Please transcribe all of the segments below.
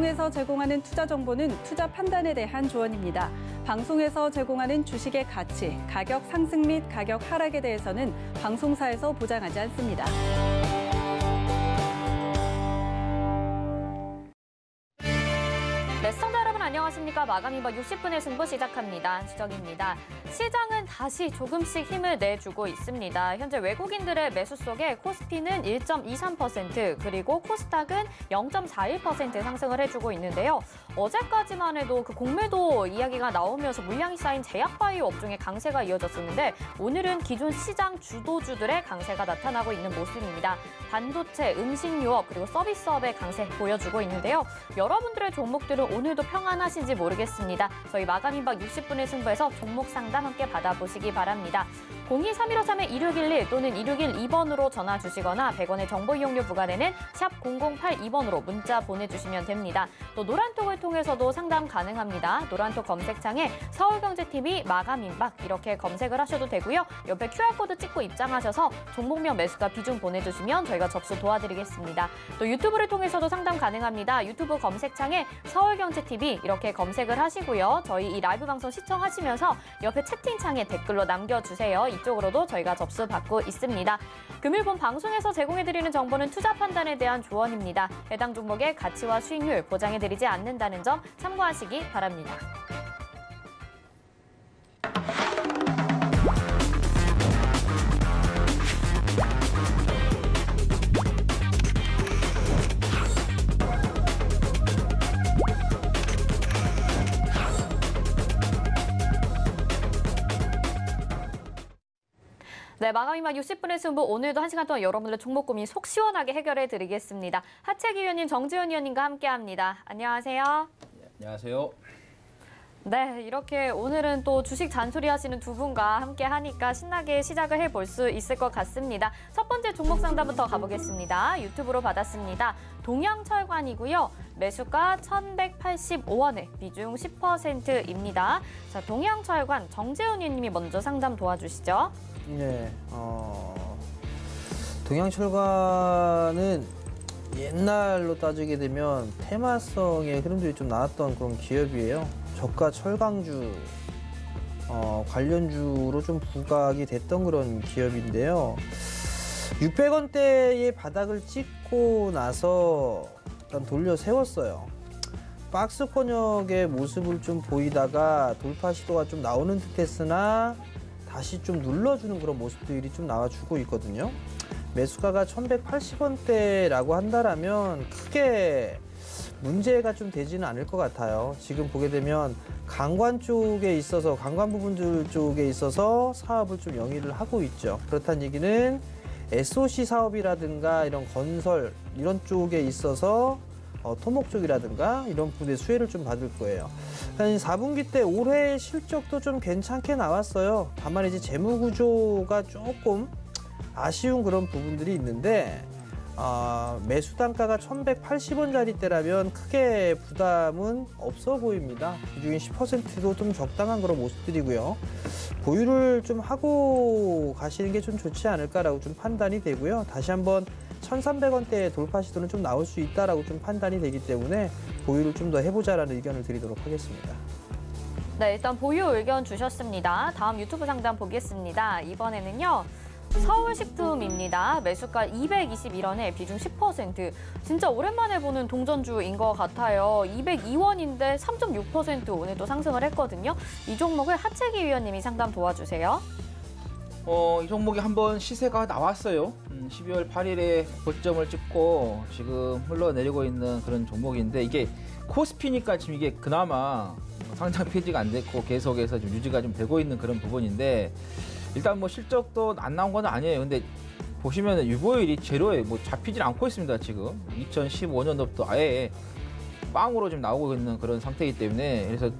방송에서 제공하는 투자 정보는 투자 판단에 대한 조언입니다. 방송에서 제공하는 주식의 가치, 가격 상승 및 가격 하락에 대해서는 방송사에서 보장하지 않습니다. 네, 시청자 여러분 안녕하십니까. 마감 이번 60분의 승부 시작합니다. 주정입니다. 시장은 다시 조금씩 힘을 내주고 있습니다. 현재 외국인들의 매수 속에 코스피는 1.23%, 그리고 코스닥은 0.41% 상승을 해주고 있는데요. 어제까지만 해도 그 공매도 이야기가 나오면서 물량이 쌓인 제약바이오 업종의 강세가 이어졌었는데 오늘은 기존 시장 주도주들의 강세가 나타나고 있는 모습입니다. 반도체, 음식료업, 그리고 서비스업의 강세 보여주고 있는데요. 여러분들의 종목들은 오늘도 평안하신지 모르겠습니다. 저희 마감 임박 60분의 승부에서 종목 상담 함께 받아보시기 바랍니다. 023153-1611 또는 1612번으로 전화 주시거나 100원의 정보 이용료 부과되는 샵 0082번으로 문자 보내주시면 됩니다. 또 노란톡을 통해서도 상담 가능합니다. 노란톡 검색창에 서울경제TV 마감 임박 이렇게 검색을 하셔도 되고요. 옆에 QR코드 찍고 입장하셔서 종목명 매수가 비중 보내주시면 저희가 접수 도와드리겠습니다. 또 유튜브를 통해서도 상담 가능합니다. 유튜브 검색창에 서울경제TV 이렇게 검색을 하시고요. 저희 이 라이브 방송 시청하시면서 옆에 채팅창에 댓글로 남겨주세요. 이쪽으로도 저희가 접수 받고 있습니다. 금일 본 방송에서 제공해드리는 정보는 투자 판단에 대한 조언입니다. 해당 종목의 가치와 수익률 보장해드리지 않는다는 점 참고하시기 바랍니다. 네, 마감 임박 60분의 승부 오늘도 1시간 동안 여러분들의 종목 고민 속 시원하게 해결해 드리겠습니다. 하채기 위원님, 정지훈 위원님과 함께합니다. 안녕하세요. 네, 안녕하세요. 네, 이렇게 오늘은 또 주식 잔소리 하시는 두 분과 함께 하니까 신나게 시작을 해볼 수 있을 것 같습니다. 첫 번째 종목 상담부터 가보겠습니다. 유튜브로 받았습니다. 동양철관이고요. 매수가 1,185원에 비중 10%입니다. 자, 동양철관 정재훈 위원님이 먼저 상담 도와주시죠. 네, 동양철관은 옛날로 따지게 되면 테마성의 흐름들이 좀 나왔던 그런 기업이에요. 저가 철강주 관련주로 좀 부각이 됐던 그런 기업인데요. 600원대의 바닥을 찍고 나서 일단 돌려 세웠어요. 박스권역의 모습을 좀 보이다가 돌파 시도가 좀 나오는 듯했으나 다시 좀 눌러주는 그런 모습들이 좀 나와주고 있거든요. 매수가가 1,180원대라고 한다라면 크게 문제가 좀 되지는 않을 것 같아요. 지금 보게 되면 관광 쪽에 있어서 관광 부분들 쪽에 있어서 사업을 좀 영위를 하고 있죠. 그렇다는 얘기는 SOC 사업이라든가 이런 건설 이런 쪽에 있어서 토목 쪽이라든가 이런 부분에 수혜를 좀 받을 거예요. 4분기 때 올해 실적도 좀 괜찮게 나왔어요. 다만 이제 재무 구조가 조금 아쉬운 그런 부분들이 있는데 매수 단가가 1,180원짜리 때라면 크게 부담은 없어 보입니다. 그중에 10%도 좀 적당한 그런 모습들이고요. 보유를 좀 하고 가시는 게 좀 좋지 않을까라고 좀 판단이 되고요. 다시 한번 1,300원대 돌파 시도는 좀 나올 수 있다라고 좀 판단이 되기 때문에 보유를 좀 더 해보자라는 의견을 드리도록 하겠습니다. 네, 일단 보유 의견 주셨습니다. 다음 유튜브 상담 보겠습니다. 이번에는요. 서울식품입니다. 매수가 221원에 비중 10%. 진짜 오랜만에 보는 동전주인 것 같아요. 202원인데 3.6% 오늘 또 상승을 했거든요. 이 종목을 하채기 위원님이 상담 도와주세요. 이 종목이 한번 시세가 나왔어요. 12월 8일에 고점을 찍고 지금 흘러내리고 있는 그런 종목인데 이게 코스피니까 지금 이게 그나마 상장 폐지가 안 됐고 계속해서 좀 유지가 좀 되고 있는 그런 부분인데 일단 뭐 실적도 안 나온 건 아니에요. 근데 보시면 유보율이 제로에 뭐 잡히질 않고 있습니다. 지금 2015년도부터 아예 빵으로 좀 나오고 있는 그런 상태이기 때문에 그래서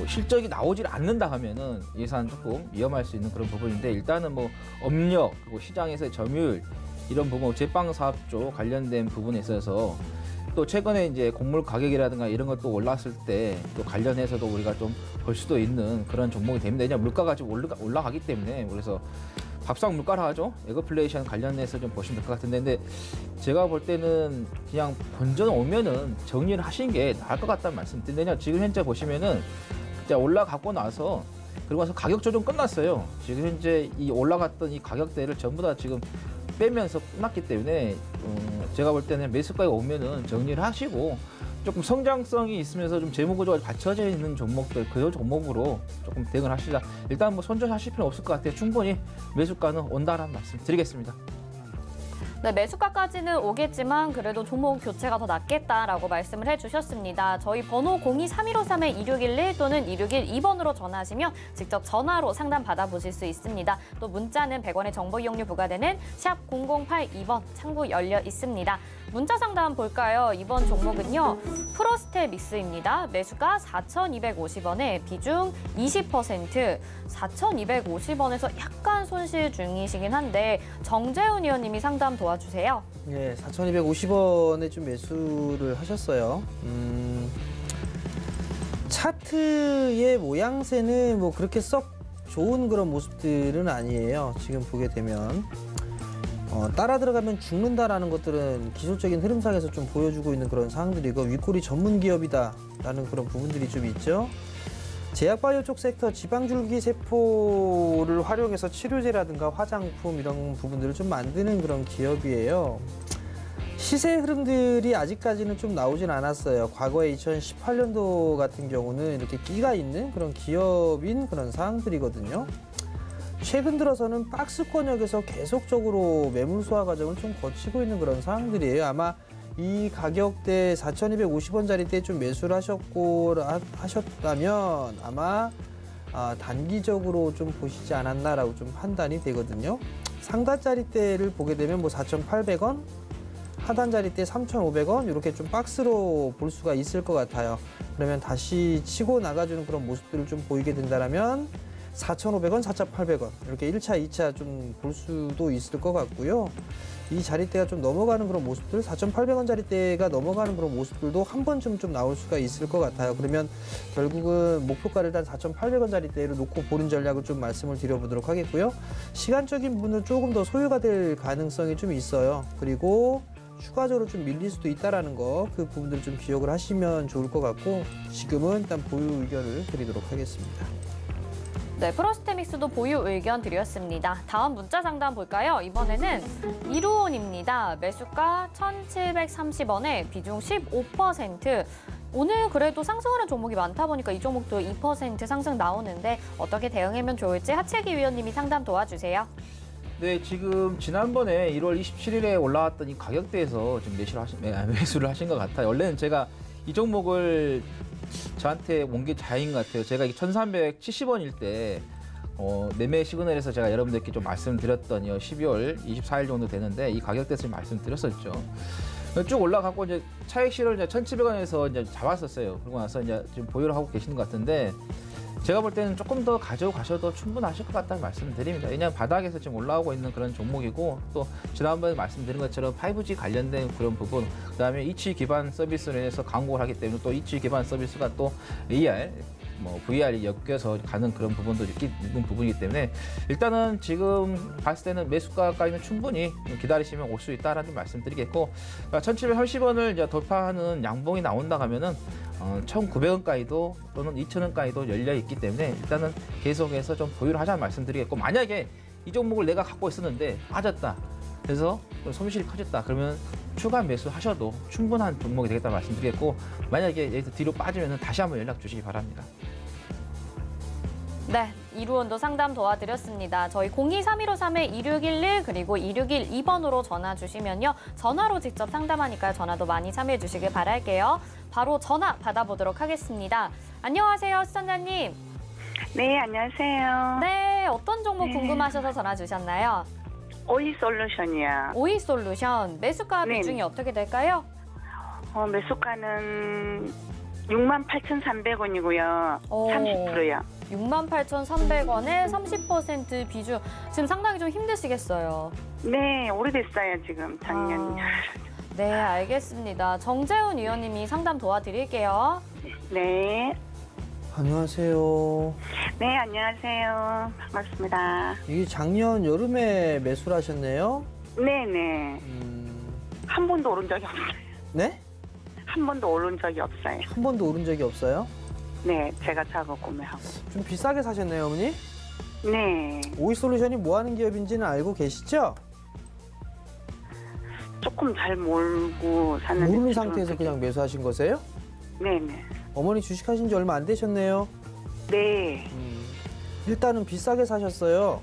실적이 나오질 않는다 하면은 예산 조금 위험할 수 있는 그런 부분인데 일단은 뭐 업력 그리고 시장에서의 점유율 이런 부분 제빵 사업 쪽 관련된 부분에 있어서 또 최근에 이제 곡물 가격이라든가 이런 것도 올랐을 때 또 관련해서도 우리가 좀 볼 수도 있는 그런 종목이 됩니다. 왜냐하면 물가가 좀 올라가기 때문에 그래서 밥상 물가라 하죠. 에그플레이션 관련해서 좀 보시면 될 것 같은데, 근데 제가 볼 때는 그냥 본전 오면은 정리를 하신 게 나을 것 같다는 말씀드리냐. 지금 현재 보시면은 진짜 올라가고 나서 그리고 나서 가격 조정 끝났어요. 지금 현재 이 올라갔던 이 가격대를 전부 다 지금 빼면서 끝났기 때문에 제가 볼 때는 매수가가 오면은 정리를 하시고 조금 성장성이 있으면서 좀 재무구조가 받쳐져 있는 종목들, 그 종목으로 조금 대응을 하시자. 일단 뭐 손절하실 필요는 없을 것 같아요. 충분히 매수가는 온다라는 말씀 드리겠습니다. 네, 매수가까지는 오겠지만 그래도 종목 교체가 더 낫겠다라고 말씀을 해주셨습니다. 저희 번호 0231531-2611 또는 2612번으로 전화하시면 직접 전화로 상담 받아보실 수 있습니다. 또 문자는 100원의 정보 이용료 부과되는 샵 0082번 창구 열려 있습니다. 문자 상담 볼까요? 이번 종목은요. 프로스테믹스입니다. 매수가 4,250원에 비중 20%, 4,250원에서 약간 손실 중이시긴 한데 정재훈 의원님이 상담 도와주세요. 예, 4,250원에 좀 매수를 하셨어요. 차트의 모양새는 뭐 그렇게 썩 좋은 그런 모습들은 아니에요. 지금 보게 되면. 따라 들어가면 죽는다라는 것들은 기술적인 흐름상에서 좀 보여주고 있는 그런 사항들이고 윗꼬리 전문 기업이다라는 그런 부분들이 좀 있죠. 제약바이오 쪽 섹터 지방줄기 세포를 활용해서 치료제라든가 화장품 이런 부분들을 좀 만드는 그런 기업이에요. 시세 흐름들이 아직까지는 좀 나오진 않았어요. 과거에 2018년도 같은 경우는 이렇게 끼가 있는 그런 기업인 그런 사항들이거든요. 최근 들어서는 박스권역에서 계속적으로 매물 소화 과정을 좀 거치고 있는 그런 상황들이에요. 아마 이 가격대 4,250원짜리 때 좀 매수를 하셨다면 아마 단기적으로 좀 보시지 않았나라고 좀 판단이 되거든요. 상단짜리 때를 보게 되면 뭐 4,800원, 하단짜리 때 3,500원 이렇게 좀 박스로 볼 수가 있을 것 같아요. 그러면 다시 치고 나가주는 그런 모습들을 좀 보이게 된다면 4,500원, 4,800원 이렇게 1차, 2차 좀 볼 수도 있을 것 같고요. 이 자리대가 좀 넘어가는 그런 모습들, 4,800원 자리대가 넘어가는 그런 모습들도 한 번쯤 좀 나올 수가 있을 것 같아요. 그러면 결국은 목표가를 일단 4,800원 자리대로 놓고 보는 전략을 좀 말씀을 드려보도록 하겠고요. 시간적인 부분은 조금 더 소요가 될 가능성이 좀 있어요. 그리고 추가적으로 좀 밀릴 수도 있다라는 거, 그 부분들 좀 기억을 하시면 좋을 것 같고 지금은 일단 보유 의견을 드리도록 하겠습니다. 네, 프로스테믹스도 보유 의견 드렸습니다. 다음 문자 상담 볼까요? 이번에는 이루온입니다. 매수가 1,730원에 비중 15%. 오늘 그래도 상승하는 종목이 많다 보니까 이 종목도 2% 상승 나오는데 어떻게 대응하면 좋을지 하채기 위원님이 상담 도와주세요. 네, 지금 지난번에 1월 27일에 올라왔던 이 가격대에서 지금 매수를 하신 것 같아요. 원래는 제가 이 종목을 저한테 온 게 자인 것 같아요. 제가 1,370원일 때 매매 시그널에서 제가 여러분들께 좀 말씀드렸던 12월 24일 정도 되는데 이 가격대에서 좀 말씀드렸었죠. 쭉 올라가고 이제 차익 실을 이제 1,700원에서 이제 잡았었어요. 그러고 나서 이제 지금 보유를 하고 계시는 것 같은데 제가 볼 때는 조금 더 가지고 가셔도 충분하실 것 같다는 말씀을 드립니다. 왜냐하면 바닥에서 지금 올라오고 있는 그런 종목이고 또 지난번에 말씀드린 것처럼 5G 관련된 그런 부분, 그다음에 이치 기반 서비스로 인해서 광고를 하기 때문에 또 이치 기반 서비스가 또 AR, VR이 엮여서 가는 그런 부분도 있는 부분이기 때문에 일단은 지금 봤을 때는 매수가까지는 충분히 기다리시면 올 수 있다라는 말씀드리겠고 1,730원을 이제 돌파하는 양봉이 나온다 하면은 1,900원까지도 또는 2,000원까지도 열려 있기 때문에 일단은 계속해서 좀 보유를 하자는 말씀드리겠고 만약에 이 종목을 내가 갖고 있었는데 빠졌다. 그래서 손실이 커졌다. 그러면 추가 매수하셔도 충분한 종목이 되겠다는 말씀드리겠고 만약에 여기서 뒤로 빠지면 다시 한번 연락 주시기 바랍니다. 네, 이루온도 상담 도와드렸습니다. 저희 0231531-2611 그리고 2612번으로 전화 주시면요. 전화로 직접 상담하니까 전화도 많이 참여해 주시길 바랄게요. 바로 전화 받아보도록 하겠습니다. 안녕하세요, 시청자님. 네, 안녕하세요. 네, 어떤 종목 궁금하셔서 전화 주셨나요? 오이솔루션이요. 오이솔루션, 매수가 네. 비중이 어떻게 될까요? 매수가는 68,300원이고요. 30%요. 68,300원에 30% 비중. 지금 상당히 좀 힘드시겠어요. 네, 오래됐어요, 지금 작년. 네, 알겠습니다. 정재훈 의원님이 상담 도와드릴게요. 네. 안녕하세요. 네, 안녕하세요. 반갑습니다. 이게 작년 여름에 매수를 하셨네요? 네네. 한 번도 오른 적이 없어요. 네? 한 번도 오른 적이 없어요. 한 번도 오른 적이 없어요? 네, 제가 작업 구매하고. 좀 비싸게 사셨네요, 어머니? 네, 오이솔루션이 뭐 하는 기업인지는 알고 계시죠? 조금 잘 모르고 샀는데. 모르는 지금 상태에서 되게- 그냥 매수하신 거세요? 네네. 어머니 주식하신 지 얼마 안 되셨네요. 네, 일단은 비싸게 사셨어요.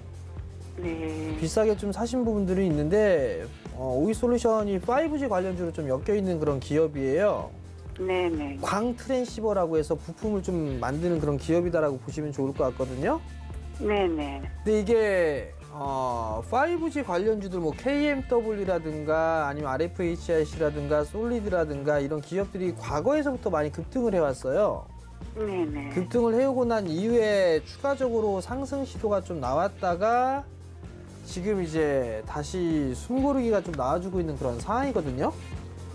네. 비싸게 좀 사신 부분들이 있는데 오이솔루션이 5G 관련주로 좀 엮여 있는 그런 기업이에요. 네네. 광 트랜시버라고 해서 부품을 좀 만드는 그런 기업이다라고 보시면 좋을 것 같거든요. 네네. 근데 이게 5G 관련주들 뭐 KMW라든가 아니면 RFHIC라든가 솔리드라든가 이런 기업들이 과거에서부터 많이 급등을 해왔어요. 네네. 급등을 해오고 난 이후에 추가적으로 상승 시도가 좀 나왔다가 지금 이제 다시 숨고르기가 좀 나와주고 있는 그런 상황이거든요.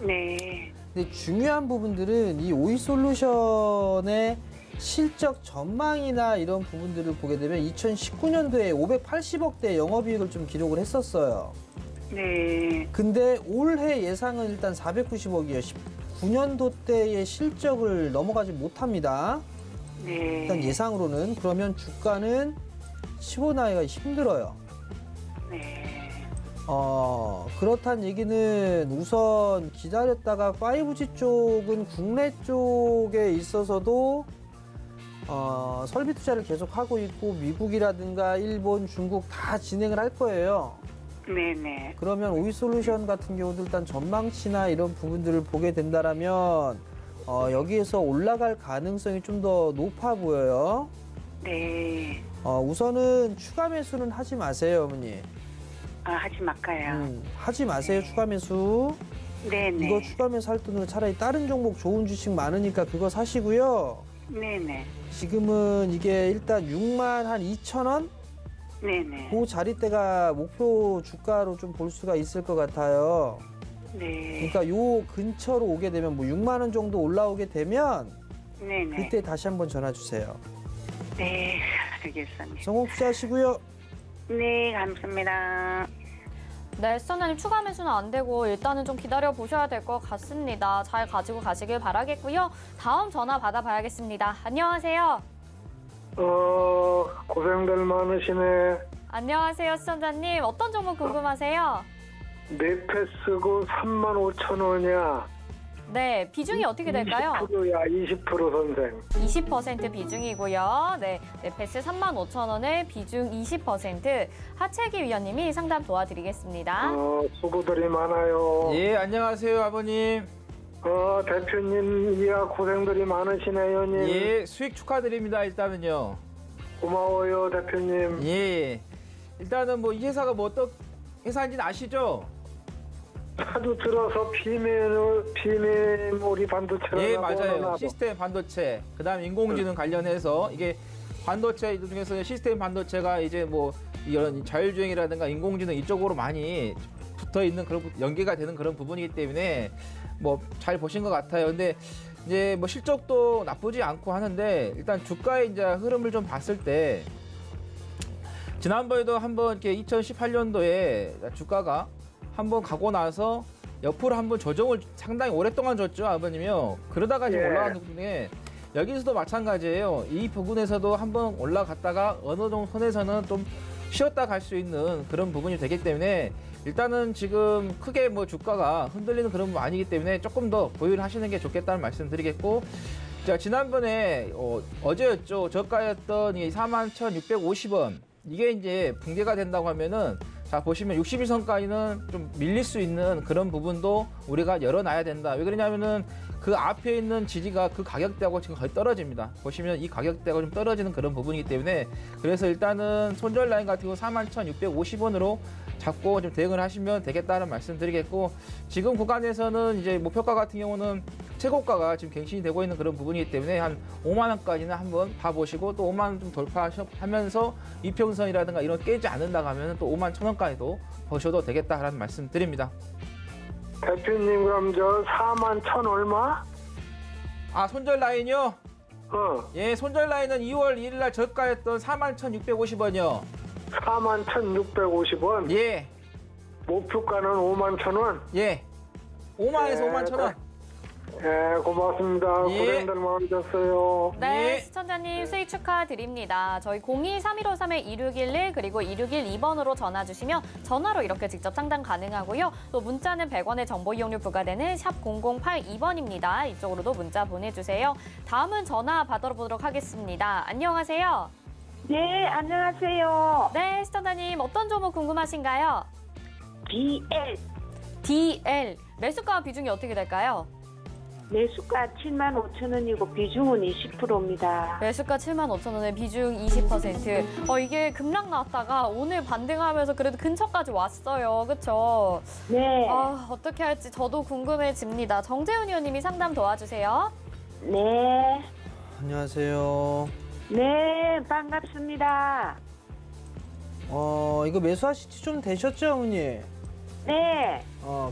네. 근데 중요한 부분들은 이 오이솔루션의 실적 전망이나 이런 부분들을 보게 되면 2019년도에 580억대 영업이익을 좀 기록을 했었어요. 네. 근데 올해 예상은 일단 490억이에요. 19년도 때의 실적을 넘어가지 못합니다. 네. 일단 예상으로는. 그러면 주가는 치고 나기가 힘들어요. 네. 그렇단 얘기는 우선 기다렸다가 5G 쪽은 국내 쪽에 있어서도 설비 투자를 계속 하고 있고 미국이라든가 일본, 중국 다 진행을 할 거예요. 네네. 그러면 오이솔루션 같은 경우도 일단 전망치나 이런 부분들을 보게 된다라면 여기에서 올라갈 가능성이 좀 더 높아 보여요. 네. 우선은 추가 매수는 하지 마세요, 어머니. 아, 하지 말까요? 하지 마세요, 추가 매수. 네네. 이거 추가 매수 할 돈으로 차라리 다른 종목 좋은 주식 많으니까 그거 사시고요. 네네. 지금은 이게 일단 6만 한 2천 원? 네네. 그 자리대가 목표 주가로 좀 볼 수가 있을 것 같아요. 네. 그러니까 요 근처로 오게 되면 뭐 6만 원 정도 올라오게 되면 네네. 그때 다시 한번 전화 주세요. 네. 알겠습니다. 성공 투자하시고요. 네, 감사합니다. 네, 시청자님 추가 매수는 안 되고 일단은 좀 기다려 보셔야 될 것 같습니다. 잘 가지고 가시길 바라겠고요. 다음 전화 받아봐야겠습니다. 안녕하세요. 고생들 많으시네. 안녕하세요, 시청자님. 어떤 종목 궁금하세요? 네페스고 35,000원이야. 네, 비중이 어떻게 될까요? 20%야, 20% 선생. 20% 비중이고요. 네, 네페스 35,000원에 비중 20%. 하채기 위원님이 상담 도와드리겠습니다. 수고들이 많아요. 예, 안녕하세요, 아버님. 대표님, 이야, 고생들이 많으시네, 의원님. 예, 수익 축하드립니다, 일단은요. 고마워요, 대표님. 예. 일단은 뭐 이 회사가 뭐 어떤 회사인지는 아시죠? 하도 들어서 비메모리 반도체라고 예, 맞아요. 하나 시스템 반도체, 그다음 인공지능 관련해서 이게 반도체 중에서 시스템 반도체가 이제 뭐 이런 자율주행이라든가 인공지능 이쪽으로 많이 붙어 있는 그런 연계가 되는 그런 부분이기 때문에 뭐 잘 보신 것 같아요. 근데 이제 뭐 실적도 나쁘지 않고 하는데 일단 주가의 이제 흐름을 좀 봤을 때 지난번에도 한번 이렇게 2018년도에 주가가 한번 가고 나서 옆으로 한번 조정을 상당히 오랫동안 줬죠, 아버님이요. 그러다가 지금 예. 올라가는 부분에 여기서도 마찬가지예요. 이 부분에서도 한번 올라갔다가 어느 정도 선에서는 좀 쉬었다 갈 수 있는 그런 부분이 되기 때문에 일단은 지금 크게 뭐 주가가 흔들리는 그런 부분 아니기 때문에 조금 더 보유를 하시는 게 좋겠다는 말씀 드리겠고, 자, 지난번에 어제였죠. 저가였던 이 41,650원. 이게 이제 붕괴가 된다고 하면은 자, 보시면 61선까지는 좀 밀릴 수 있는 그런 부분도 우리가 열어놔야 된다. 왜 그러냐면은 그 앞에 있는 지지가 그 가격대하고 지금 거의 떨어집니다. 보시면 이 가격대가 좀 떨어지는 그런 부분이기 때문에 그래서 일단은 손절 라인 같은 경우 41,650원으로 잡고 좀 대응을 하시면 되겠다는 말씀 드리겠고, 지금 구간에서는 이제 목표가 같은 경우는 최고가가 지금 갱신이 되고 있는 그런 부분이기 때문에 한 5만 원까지는 한번 봐보시고 또 5만 원 좀 돌파하면서 이평선이라든가 이런 깨지 않는다고 하면 또 5만 1,000원까지도 보셔도 되겠다라는 말씀 드립니다. 대표님, 그럼 저 41,000 얼마? 아, 손절 라인이요? 예, 손절 라인은 2월 1일 날 저가였던 41,650원이요. 41,650원. 예. 목표가는 51,000원. 예. 5만에서 51,000원. 예, 고맙습니다. 예. 고생들 많으셨어요. 네, 예. 시청자님 수익 축하드립니다. 저희 02-3153-2611 그리고 2612번으로 전화 주시면 전화로 이렇게 직접 상담 가능하고요. 또 문자는 100원의 정보 이용료 부과되는 샵 0082번입니다. 이쪽으로도 문자 보내주세요. 다음은 전화 받아보도록 하겠습니다. 안녕하세요. 네, 안녕하세요. 네, 시청자님 어떤 종목 궁금하신가요? DL DL 매수가 비중이 어떻게 될까요? 매수가 75,000원이고 비중은 20%입니다. 매수가 75,000원에 비중 20%. 이게 급락 나왔다가 오늘 반등하면서 그래도 근처까지 왔어요. 그렇죠? 네. 어떻게 할지 저도 궁금해집니다. 정재훈 의원님이 상담 도와주세요. 네. 안녕하세요. 네, 반갑습니다. 이거 매수하신 지 좀 되셨죠, 어머니? 네.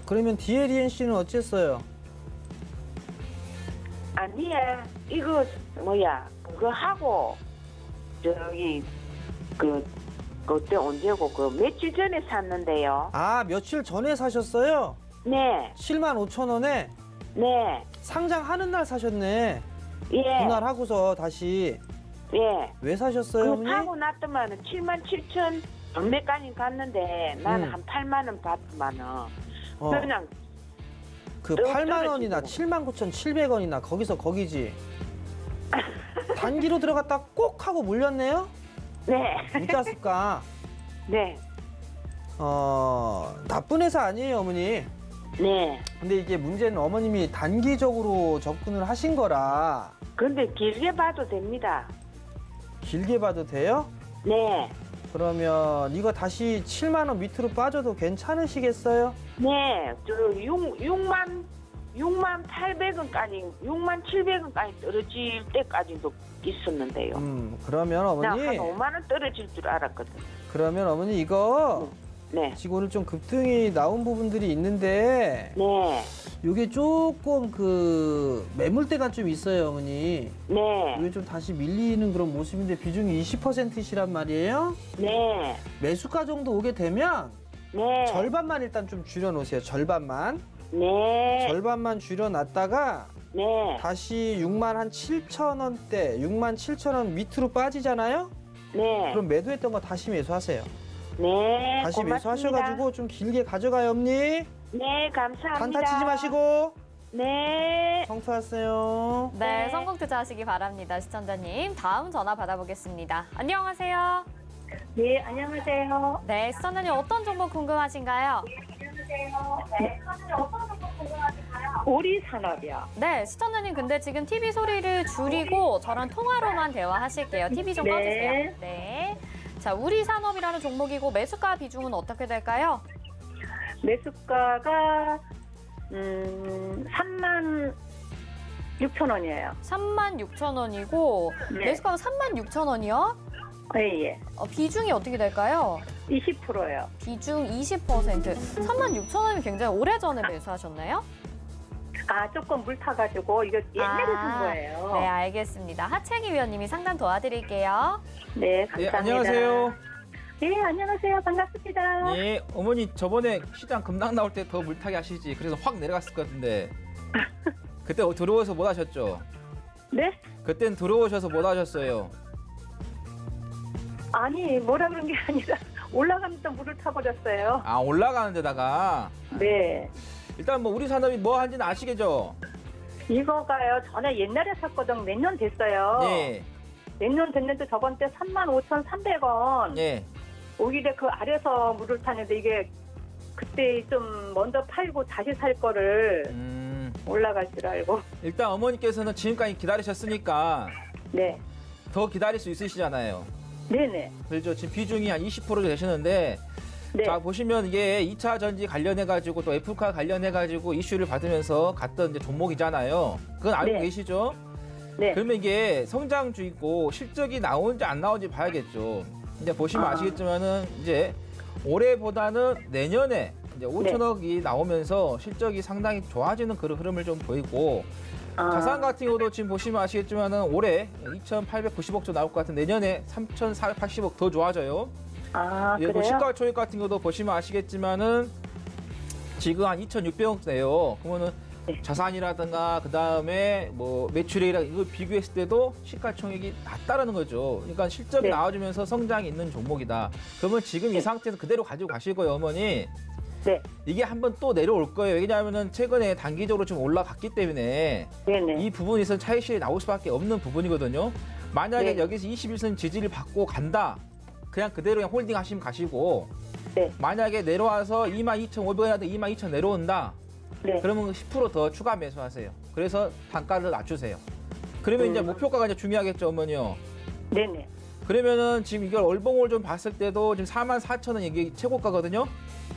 그러면 DLENC는 어쨌어요? 아니야. 이거 그거 하고 저기 그때 언제고 며칠 전에 샀는데요. 아, 며칠 전에 사셨어요? 네. 75,000원에 네. 상장하는 날 사셨네. 예. 그날 하고서 다시. 예. 왜 사셨어요, 그 어머니? 사고 났더만은 77,000 전매까지 갔는데 나는 음. 한 8만 원 받더만은 그냥 그 뚝 8만 원이나 떨어지고. 79,700원이나 거기지. 단기로 들어갔다 꼭 하고 몰렸네요? 네. 밑자수가. 네. 나쁜 회사 아니에요, 어머니. 네. 근데 이게 문제는 어머님이 단기적으로 접근을 하신 거라 근데 길게 봐도 됩니다. 길게 봐도 돼요? 네. 그러면 이거 다시 7만 원 밑으로 빠져도 괜찮으시겠어요? 네. 저 6만 800원까지 6만 700원까지 떨어질 때까지도 있었는데요. 그러면 나 어머니 한 5만 원 떨어질 줄 알았거든. 그러면 어머니 이거 네. 지금 오늘 좀 급등이 나온 부분들이 있는데 네. 이게 조금 그 매물대가 좀 있어요, 어머니. 네. 이게 좀 다시 밀리는 그런 모습인데 비중이 20%시란 말이에요. 네. 매수가 정도 오게 되면 네. 절반만 일단 좀 줄여놓으세요. 절반만. 네. 절반만 줄여놨다가 네. 다시 6만 한 7천 원대, 6만 7천 원 밑으로 빠지잖아요. 네. 그럼 매도했던 거 다시 매수하세요. 네. 다시 고맙습니다. 매수하셔가지고 좀 길게 가져가요, 어머니. 네, 감사합니다. 단타 치지 마시고 네. 성투하세요. 네, 네. 성공 투자하시기 바랍니다. 시청자님. 다음 전화 받아보겠습니다. 안녕하세요. 네, 안녕하세요. 네, 시청자님 어떤 종목 궁금하신가요? 우리 산업이요. 네, 시청자님 근데 지금 TV 소리를 줄이고 저랑 통화로만 대화하실게요. TV 좀 네. 꺼주세요. 네. 자, 우리 산업이라는 종목이고 매수가 비중은 어떻게 될까요? 매수가가 36,000원이에요. 36,000원이고 네. 매수가가 36,000원이요? 예. 비중이 어떻게 될까요? 20%요. 비중 20%. 36,000원이면 굉장히 오래전에 매수하셨나요? 아, 조금 물 타가지고 이거 옛날에 산 거예요. 네, 알겠습니다. 하채기 위원님이 상담 도와드릴게요. 네, 예, 감사합니다. 안녕하세요. 네, 안녕하세요. 반갑습니다. 예, 어머니 저번에 시장 급락 나올 때 더 물타기 하시지. 그래서 확 내려갔을 것 같은데. 그때 들어오셔서 못 하셨죠? 네? 그땐 들어오셔서 못 하셨어요. 아니, 뭐라 그런 게 아니라 올라가면서 물을 타버렸어요. 아, 올라가는 데다가. 네. 일단 뭐 우리 산업이 뭐 하는지는 아시겠죠? 이거가요. 전에 옛날에 샀거든. 몇 년 됐어요. 예, 몇 년 됐는데 저번 때 35,300원. 예. 오히려 그 아래서 물을 타는데 이게 그때 좀 먼저 팔고 다시 살 거를 올라갈 줄 알고. 일단 어머니께서는 지금까지 기다리셨으니까 네. 더 기다릴 수 있으시잖아요. 네네. 그렇죠. 지금 비중이 한 20% 되시는데 네. 자 보시면 이게 2차 전지 관련해가지고 또 애플카 관련해가지고 이슈를 받으면서 갔던 이제 종목이잖아요. 그건 알고 네. 계시죠? 네. 그러면 이게 성장주이고 실적이 나오는지 안 나오는지 봐야겠죠. 이제 보시면 아시겠지만은 이제 올해보다는 내년에 이제 5천억이 나오면서 실적이 상당히 좋아지는 그런 흐름을 좀 보이고 자산 같은 경우도 지금 보시면 아시겠지만은 올해 2,890억 조 나올 것 같은 내년에 3,480억 더 좋아져요. 그래요? 시가총액 같은 경우도 보시면 아시겠지만은 지금 한 2,600억 내요. 그러면은 네. 자산이라든가 그다음에 뭐 매출액이랑 이걸 비교했을 때도 시가총액이 낮다라는 거죠. 그러니까 실적이 네. 나와주면서 성장이 있는 종목이다. 그러면 지금 이 상태에서 그대로 가지고 가시고요, 어머니. 네. 이게 한번 또 내려올 거예요. 왜냐하면은 최근에 단기적으로 좀 올라갔기 때문에 네네. 이 부분에서 차익실이 나올 수밖에 없는 부분이거든요. 만약에 네. 여기서 21선 지지를 받고 간다. 그냥 그대로 그냥 홀딩 하시면 가시고 네. 만약에 내려와서 22,500원이라도 22,000원 내려온다. 네. 그러면 10% 더 추가 매수하세요. 그래서 단가를 낮추세요. 그러면 이제 목표가가 이제 중요하겠죠, 어머니요. 네네. 그러면은 지금 이걸 월봉을 좀 봤을 때도 지금 44,000원 이게 최고가거든요.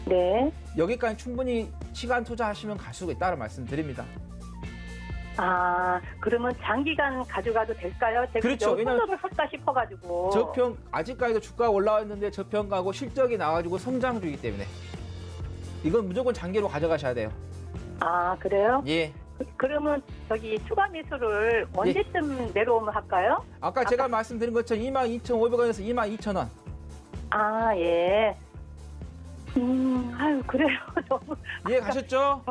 네. 여기까지 충분히 시간 투자하시면 갈 수가 있다는 말씀드립니다. 그러면 장기간 가져가도 될까요? 제가 그렇죠. 왜냐면 손절을 할까 싶어가지고. 저평 아직까지도 주가가 올라와 있는데 저평가고 실적이 나와가지고 성장주이기 때문에 이건 무조건 장기로 가져가셔야 돼요. 그래요? 예. 그러면 저기 추가 매수를 언제쯤 내려오면 할까요? 아까 제가 말씀드린 것처럼 22,500원에서 22,000원. 예. 그래요. 너무. 예, 가셨죠?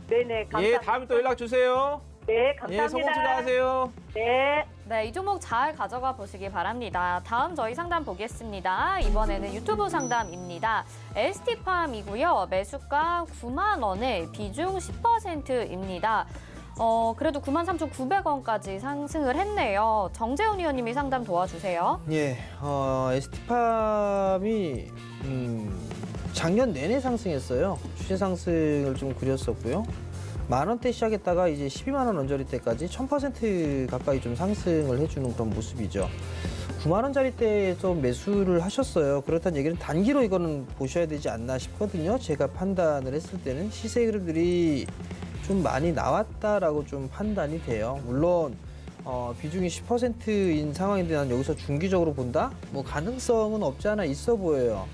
네네. 감사합니다. 예, 다음에 또 연락 주세요. 네, 감사합니다. 예, 성공 투자하세요. 네. 네, 이 종목 잘 가져가 보시기 바랍니다. 다음 저희 상담 보겠습니다. 이번에는 유튜브 상담입니다. ST팜이고요. 매수가 9만 원에 비중 10%입니다. 그래도 93,900원까지 상승을 했네요. 정재훈 의원님이 상담 도와주세요. 예, ST팜이 작년 내내 상승했어요. 추세 상승을 좀 그렸었고요. 10,000원대 시작했다가 이제 12만 원 언저리 때까지 1000% 가까이 좀 상승을 해주는 그런 모습이죠. 9만 원짜리 때 좀 매수를 하셨어요. 그렇다는 얘기는 단기로 이거는 보셔야 되지 않나 싶거든요. 제가 판단을 했을 때는 시세 흐름들이 좀 많이 나왔다라고 좀 판단이 돼요. 물론 비중이 10%인 상황인데 난 여기서 중기적으로 본다? 뭐 가능성은 없지 않아 있어 보여요.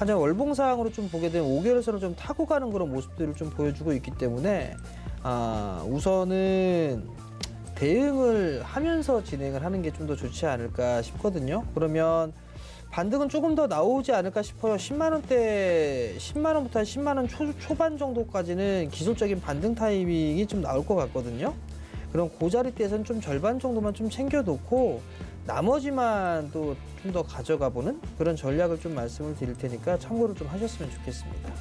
하지만 월봉상으로 좀 보게 되면 5개월선을 좀 타고 가는 그런 모습들을 좀 보여주고 있기 때문에 우선은 대응을 하면서 진행을 하는 게 좀 더 좋지 않을까 싶거든요. 그러면 반등은 조금 더 나오지 않을까 싶어요. 10만 원대, 10만 원부터 한 10만 원 초반 정도까지는 기술적인 반등 타이밍이 좀 나올 것 같거든요. 그럼 그 자리대에서는 좀 절반 정도만 좀 챙겨놓고 나머지만 또 좀 더 가져가 보는 그런 전략을 좀 말씀을 드릴 테니까 참고를 좀 하셨으면 좋겠습니다.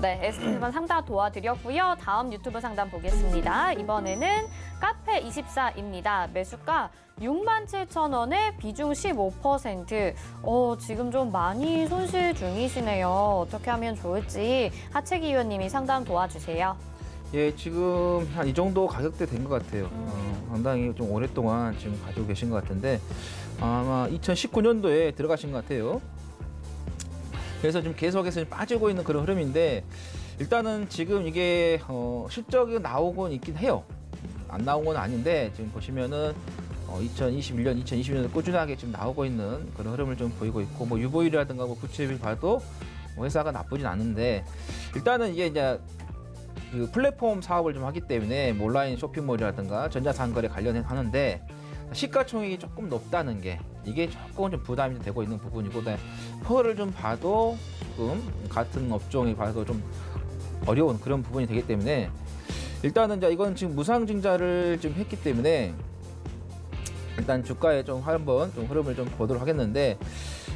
네, ST팜 상담 도와드렸고요. 다음 유튜브 상담 보겠습니다. 이번에는 카페24입니다. 매수가 67,000원에 비중 15%. 지금 좀 많이 손실 중이시네요. 어떻게 하면 좋을지 하채기 의원님이 상담 도와주세요. 예, 지금 한 이 정도 가격대 된 것 같아요. 상당히 좀 오랫동안 지금 가지고 계신 것 같은데 아마 2019년도에 들어가신 것 같아요. 그래서 좀 계속해서 좀 빠지고 있는 그런 흐름인데 일단은 지금 이게 실적이 나오곤 있긴 해요. 안 나온 건 아닌데 지금 보시면은 2021년, 2020년에 꾸준하게 지금 나오고 있는 그런 흐름을 좀 보이고 있고 뭐 유보율이라든가 뭐 구체율 봐도 뭐 회사가 나쁘진 않은데 일단은 이게 이제 그 플랫폼 사업을 좀 하기 때문에 뭐 온라인 쇼핑몰이라든가 전자상거래 관련하는데 시가총액이 조금 높다는 게 이게 조금 좀 부담이 되고 있는 부분이고 펄을 좀 봐도 조금 같은 업종이 봐도 좀 어려운 그런 부분이 되기 때문에 일단은 이제 이건 지금 무상증자를 좀 했기 때문에 일단 주가에 좀 한번 좀 흐름을 좀 보도록 하겠는데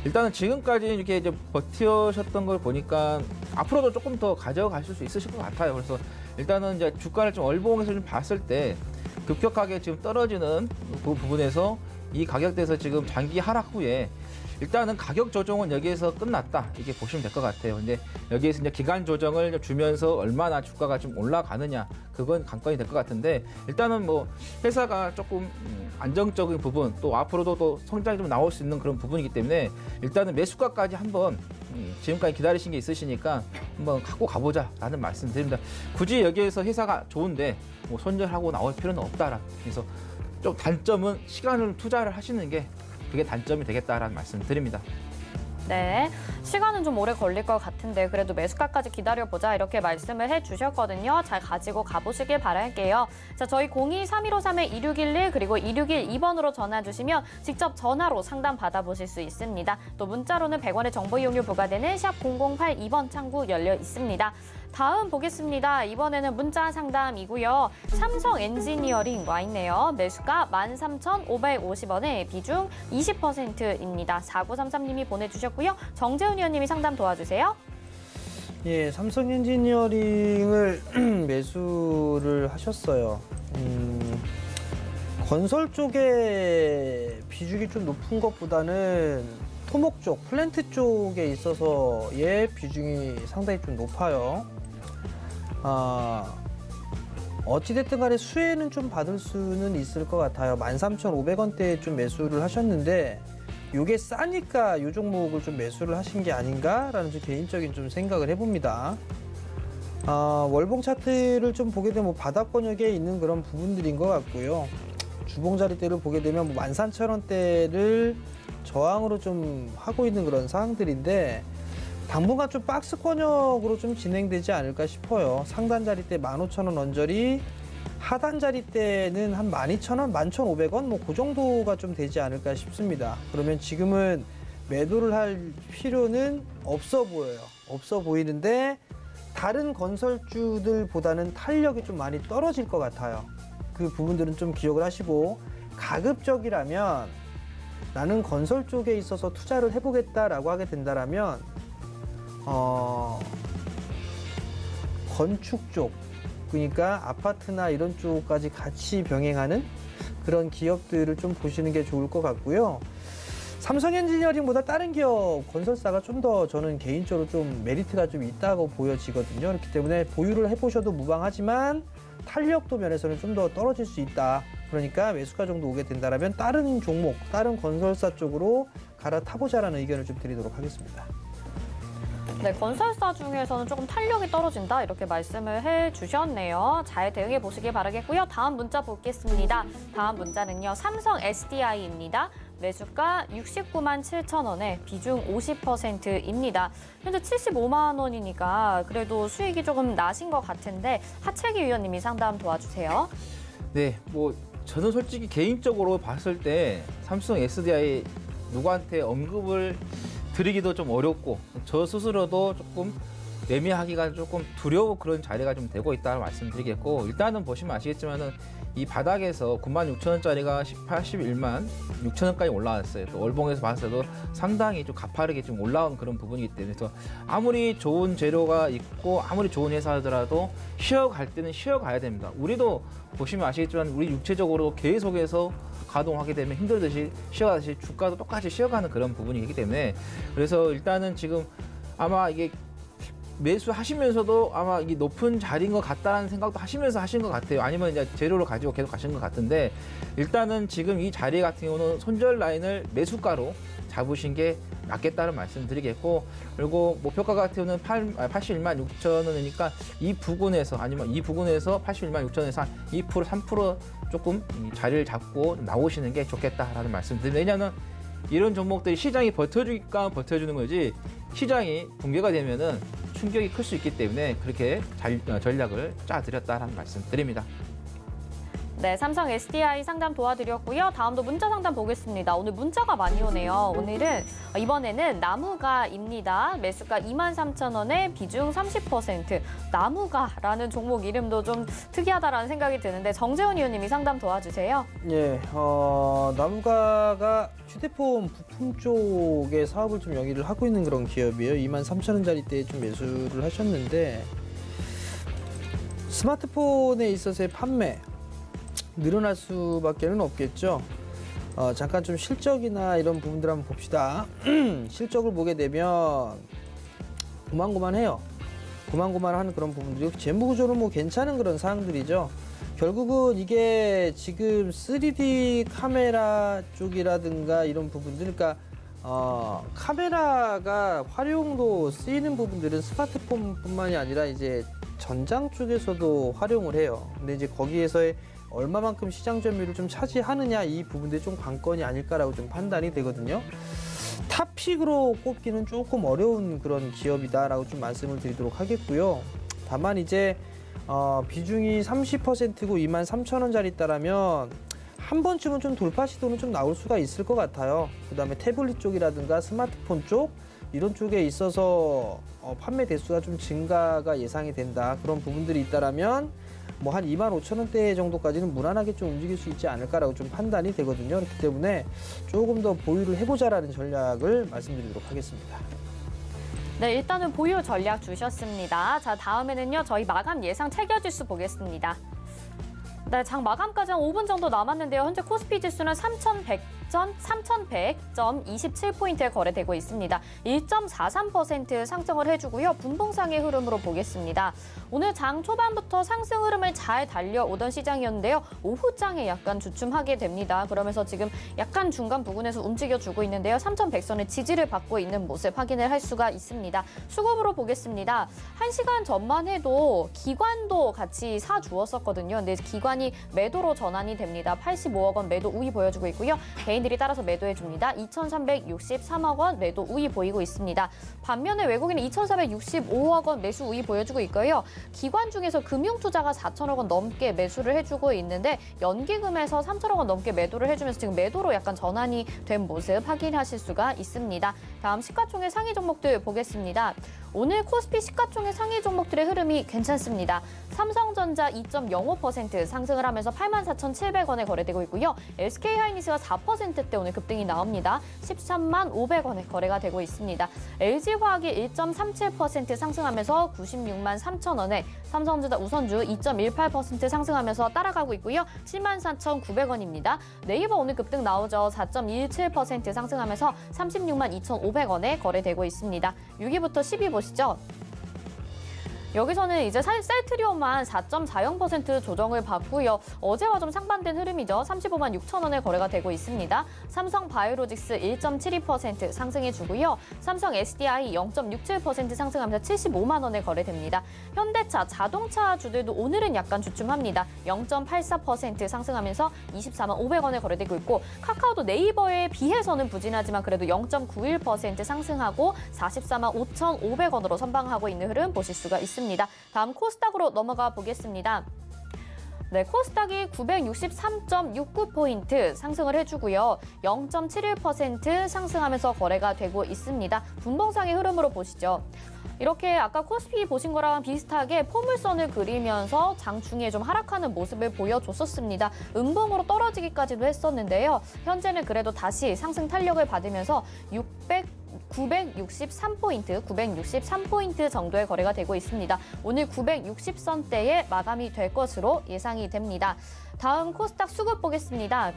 일단은 지금까지 이렇게 이제 버티셨던 걸 보니까 앞으로도 조금 더 가져가실 수 있으실 것 같아요. 그래서 일단은 이제 주가를 좀 월봉에서 좀 봤을 때 급격하게 지금 떨어지는 그 부분에서 이 가격대에서 지금 장기 하락 후에 일단은 가격 조정은 여기에서 끝났다 이렇게 보시면 될 것 같아요. 근데 여기에서 이제 기간 조정을 주면서 얼마나 주가가 좀 올라가느냐 그건 관건이 될 것 같은데 일단은 뭐 회사가 조금 안정적인 부분 또 앞으로도 또 성장이 좀 나올 수 있는 그런 부분이기 때문에 일단은 매수가까지 한번 지금까지 기다리신 게 있으시니까 한번 갖고 가보자라는 말씀드립니다. 굳이 여기에서 회사가 좋은데 뭐 손절하고 나올 필요는 없다라. 그래서 좀 단점은 시간을 투자를 하시는 게 그게 단점이 되겠다라는 말씀 드립니다. 네, 시간은 좀 오래 걸릴 것 같은데 그래도 매수가까지 기다려보자 이렇게 말씀을 해주셨거든요. 잘 가지고 가보시길 바랄게요. 자, 저희 02-3153-2611 그리고 2612번으로 전화 주시면 직접 전화로 상담 받아보실 수 있습니다. 또 문자로는 100원의 정보 이용료 부과되는 샵 0082번 창구 열려 있습니다. 다음 보겠습니다. 이번에는 문자 상담이고요. 삼성 엔지니어링 와 있네요. 매수가 13,550원에 비중 20%입니다. 4933님이 보내주셨고요. 정재훈 의원님이 상담 도와주세요. 예, 삼성 엔지니어링을 매수를 하셨어요. 건설 쪽에 비중이 좀 높은 것보다는 토목 쪽, 플랜트 쪽에 있어서의 비중이 상당히 좀 높아요. 어찌됐든 간에 수혜는 좀 받을 수는 있을 것 같아요. 13,500원대에 좀 매수를 하셨는데 이게 싸니까 이 종목을 좀 매수를 하신 게 아닌가라는 좀 개인적인 좀 생각을 해봅니다. 월봉 차트를 좀 보게 되면 바닥권역에 있는 그런 부분들인 것 같고요. 주봉 자리대를 보게 되면 13,000원대를 저항으로 좀 하고 있는 그런 상황들인데 당분간 좀 박스권역으로 좀 진행되지 않을까 싶어요. 상단 자리대 15,000원 언저리, 하단 자리대는 한 12,000원, 11,500원 뭐 그 정도가 좀 되지 않을까 싶습니다. 그러면 지금은 매도를 할 필요는 없어 보여요. 없어 보이는데 다른 건설주들보다는 탄력이 좀 많이 떨어질 것 같아요. 그 부분들은 좀 기억을 하시고 가급적이라면 나는 건설 쪽에 있어서 투자를 해보겠다라고 하게 된다라면 건축 쪽, 그러니까 아파트나 이런 쪽까지 같이 병행하는 그런 기업들을 좀 보시는 게 좋을 것 같고요. 삼성 엔지니어링보다 다른 기업 건설사가 좀 더 저는 개인적으로 좀 메리트가 좀 있다고 보여지거든요. 그렇기 때문에 보유를 해보셔도 무방하지만 탄력도 면에서는 좀 더 떨어질 수 있다. 그러니까 매수가 정도 오게 된다면 다른 종목, 다른 건설사 쪽으로 갈아타보자라는 의견을 좀 드리도록 하겠습니다. 네, 건설사 중에서는 조금 탄력이 떨어진다 이렇게 말씀을 해주셨네요. 잘 대응해 보시길 바라겠고요. 다음 문자 보겠습니다. 다음 문자는요. 삼성 SDI입니다. 매수가 69만 7천 원에 비중 50%입니다. 현재 75만 원이니까 그래도 수익이 조금 나신 것 같은데 하채기 위원님이 상담 도와주세요. 네, 뭐 저는 솔직히 개인적으로 봤을 때 삼성 SDI 누구한테 언급을 드리기도 좀 어렵고 저 스스로도 조금 매매하기가 조금 두려워 그런 자리가 좀 되고 있다는 말씀드리겠고 일단은 보시면 아시겠지만은 이 바닥에서 96,000원짜리가 81만 6천원까지 올라왔어요. 또 월봉에서 봤을 때도 상당히 좀 가파르게 좀 올라온 그런 부분이기 때문에 그래서 아무리 좋은 재료가 있고 아무리 좋은 회사더라도 쉬어갈 때는 쉬어가야 됩니다. 우리도 보시면 아시겠지만 우리 육체적으로 계속해서 가동하게 되면 힘들듯이 쉬어가듯이 주가도 똑같이 쉬어가는 그런 부분이기 때문에 그래서 일단은 지금 아마 이게 매수하시면서도 아마 이게 높은 자리인 것 같다는 생각도 하시면서 하신 것 같아요. 아니면 이제 재료를 가지고 계속 가신 것 같은데 일단은 지금 이 자리 같은 경우는 손절 라인을 매수가로 잡으신 게 맞겠다는 말씀드리겠고 그리고 목표가 같은 경우는 81만 6천 원이니까 이 부근에서 아니면 이 부근에서 81만 6천 원에서 한 2%, 3% 조금 자리를 잡고 나오시는 게 좋겠다라는 말씀드립니다. 왜냐하면 이런 종목들이 시장이 버텨주니까 버텨주는 거지 시장이 붕괴가 되면은 충격이 클 수 있기 때문에 그렇게 전략을 짜드렸다라는 말씀드립니다. 네, 삼성 SDI 상담 도와드렸고요. 다음도 문자 상담 보겠습니다. 오늘 문자가 많이 오네요. 이번에는 나무가입니다. 매수가 23,000원에 비중 30%. 나무가라는 종목 이름도 좀 특이하다라는 생각이 드는데 정재훈 의원님이 상담 도와주세요. 예, 나무가가 휴대폰 부품 쪽의 사업을 좀 영위를 하고 있는 그런 기업이에요. 23,000원짜리대에 좀 매수를 하셨는데 스마트폰에 있어서의 판매 늘어날 수밖에는 없겠죠. 잠깐 좀 실적이나 이런 부분들 한번 봅시다. 실적을 보게 되면 고만고만해요. 고만고만하는 그런 부분들이 재무구조는 뭐 괜찮은 그런 사항들이죠. 결국은 이게 지금 3D 카메라 쪽이라든가 이런 부분들, 그러니까 카메라가 활용도 쓰이는 부분들은 스마트폰뿐만이 아니라 이제 전장 쪽에서도 활용을 해요. 근데 이제 거기에서의 얼마만큼 시장 점유율을 좀 차지하느냐 이 부분들이 좀 관건이 아닐까라고 좀 판단이 되거든요. 탑픽으로 꼽기는 조금 어려운 그런 기업이다라고 좀 말씀을 드리도록 하겠고요. 다만 이제 비중이 30%고 23,000원짜리 있다라면 한 번쯤은 좀 돌파 시도는 좀 나올 수가 있을 것 같아요. 그다음에 태블릿 쪽이라든가 스마트폰 쪽 이런 쪽에 있어서 판매 대수가 좀 증가가 예상이 된다. 그런 부분들이 있다라면 뭐 한 25,000원대 정도까지는 무난하게 좀 움직일 수 있지 않을까라고 좀 판단이 되거든요. 그렇기 때문에 조금 더 보유를 해보자라는 전략을 말씀드리도록 하겠습니다. 네, 일단은 보유 전략 주셨습니다. 자, 다음에는요, 저희 마감 예상 챙겨지수 보겠습니다. 네, 장 마감까지 한 5분 정도 남았는데요. 현재 코스피 지수는 3,100.27포인트에 거래되고 있습니다. 1.43% 상승을 해주고요. 분봉상의 흐름으로 보겠습니다. 오늘 장 초반부터 상승 흐름을 잘 달려오던 시장이었는데요. 오후장에 약간 주춤하게 됩니다. 그러면서 지금 약간 중간 부근에서 움직여주고 있는데요. 3,100선의 지지를 받고 있는 모습 확인을 할 수가 있습니다. 수급으로 보겠습니다. 1시간 전만 해도 기관도 같이 사주었었거든요. 근데 기관이 매도로 전환이 됩니다. 85억 원 매도 우위 보여주고 있고요. 개인들이 따라서 매도해줍니다. 2,363억 원 매도 우위 보이고 있습니다. 반면에 외국인은 2,465억 원 매수 우위 보여주고 있고요. 기관 중에서 금융투자가 4,000억 원 넘게 매수를 해주고 있는데 연기금에서 3,000억 원 넘게 매도를 해주면서 지금 매도로 약간 전환이 된 모습 확인하실 수가 있습니다. 다음 시가총액 상위 종목들 보겠습니다. 오늘 코스피 시가총액 상위 종목들의 흐름이 괜찮습니다. 삼성전자 2.05% 상승을 하면서 84,700원에 거래되고 있고요. SK하이닉스가 4%대 오늘 급등이 나옵니다. 13만 500원에 거래가 되고 있습니다. LG화학이 1.37% 상승하면서 96만 3천원에 삼성전자 우선주 2.18% 상승하면서 따라가고 있고요. 74,900원입니다. 네이버 오늘 급등 나오죠. 4.17% 상승하면서 36만 2,500원에 거래되고 있습니다. 6위부터 10위 보시죠. 여기서는 이제 셀트리온만 4.40% 조정을 받고요. 어제와 좀 상반된 흐름이죠. 35만 6천원에 거래가 되고 있습니다. 삼성 바이오로직스 1.72% 상승해주고요. 삼성 SDI 0.67% 상승하면서 75만 원에 거래됩니다. 현대차, 자동차 주들도 오늘은 약간 주춤합니다. 0.84% 상승하면서 24만 500원에 거래되고 있고 카카오도 네이버에 비해서는 부진하지만 그래도 0.91% 상승하고 44만 5,500원으로 선방하고 있는 흐름 보실 수가 있습니다. 다음 코스닥으로 넘어가 보겠습니다. 네, 코스닥이 963.69포인트 상승을 해주고요. 0.71% 상승하면서 거래가 되고 있습니다. 분봉상의 흐름으로 보시죠. 이렇게 아까 코스피 보신 거랑 비슷하게 포물선을 그리면서 장중에 좀 하락하는 모습을 보여줬었습니다. 음봉으로 떨어지기까지도 했었는데요. 현재는 그래도 다시 상승 탄력을 받으면서 963포인트 정도의 거래가 되고 있습니다. 오늘 960선대에 마감이 될 것으로 예상이 됩니다. 다음 코스닥 수급 보겠습니다.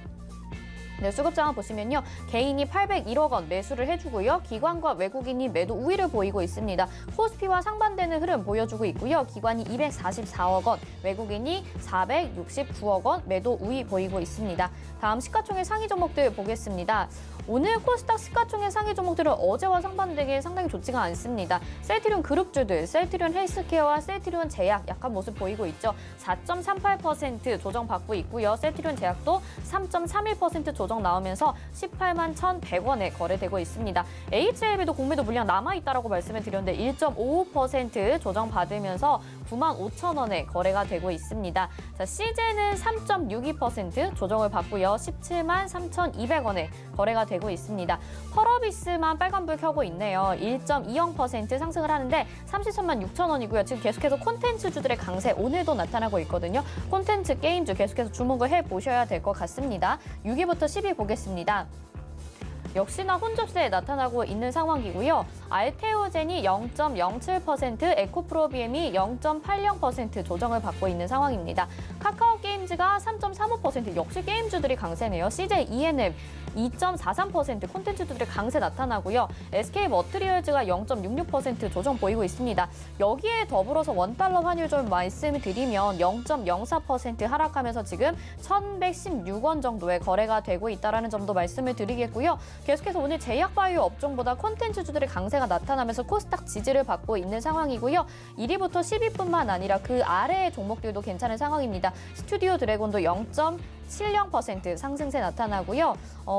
네, 수급장을 보시면요. 개인이 801억 원 매수를 해주고요. 기관과 외국인이 매도 우위를 보이고 있습니다. 코스피와 상반되는 흐름 보여주고 있고요. 기관이 244억 원, 외국인이 469억 원 매도 우위 보이고 있습니다. 다음 시가총액 상위 종목들 보겠습니다. 오늘 코스닥 시가총액 상위 종목들은 어제와 상반되게 상당히 좋지가 않습니다. 셀트리온 그룹주들, 셀트리온 헬스케어와 셀트리온 제약 약한 모습 보이고 있죠. 4.38% 조정받고 있고요. 셀트리온 제약도 3.31% 조정 나오면서 18만 1,100원에 거래되고 있습니다. HLB도 공매도 물량 남아있다라고 말씀을 드렸는데 1.55% 조정받으면서 9만 5천원에 거래가 되고 있습니다. 자, CJ는 3.62% 조정을 받고요. 17만 3,200원에 거래가 되고 있습니다. 펄어비스만 빨간불 켜고 있네요. 1.20% 상승을 하는데 33만 6천원이고요. 지금 계속해서 콘텐츠주들의 강세 오늘도 나타나고 있거든요. 콘텐츠 게임주 계속해서 주목을 해보셔야 될 것 같습니다. 6위부터 10위 보겠습니다. 역시나 혼접세에 나타나고 있는 상황이고요. 알테오젠이 0.07%, 에코프로비엠이 0.80% 조정을 받고 있는 상황입니다. 카카오게임즈가 3.35%, 역시 게임주들이 강세네요. CJ ENM 2.43% 콘텐츠들의 강세 나타나고요. SK머트리얼즈가 0.66% 조정 보이고 있습니다. 여기에 더불어서 원달러 환율 좀 말씀을 드리면 0.04% 하락하면서 지금 1,116원 정도의 거래가 되고 있다는 점도 말씀을 드리겠고요. 계속해서 오늘 제약바이오 업종보다 콘텐츠주들의 강세가 나타나면서 코스닥 지지를 받고 있는 상황이고요. 1위부터 10위뿐만 아니라 그 아래의 종목들도 괜찮은 상황입니다. 스튜디오 드래곤도 0.70% 상승세 나타나고요.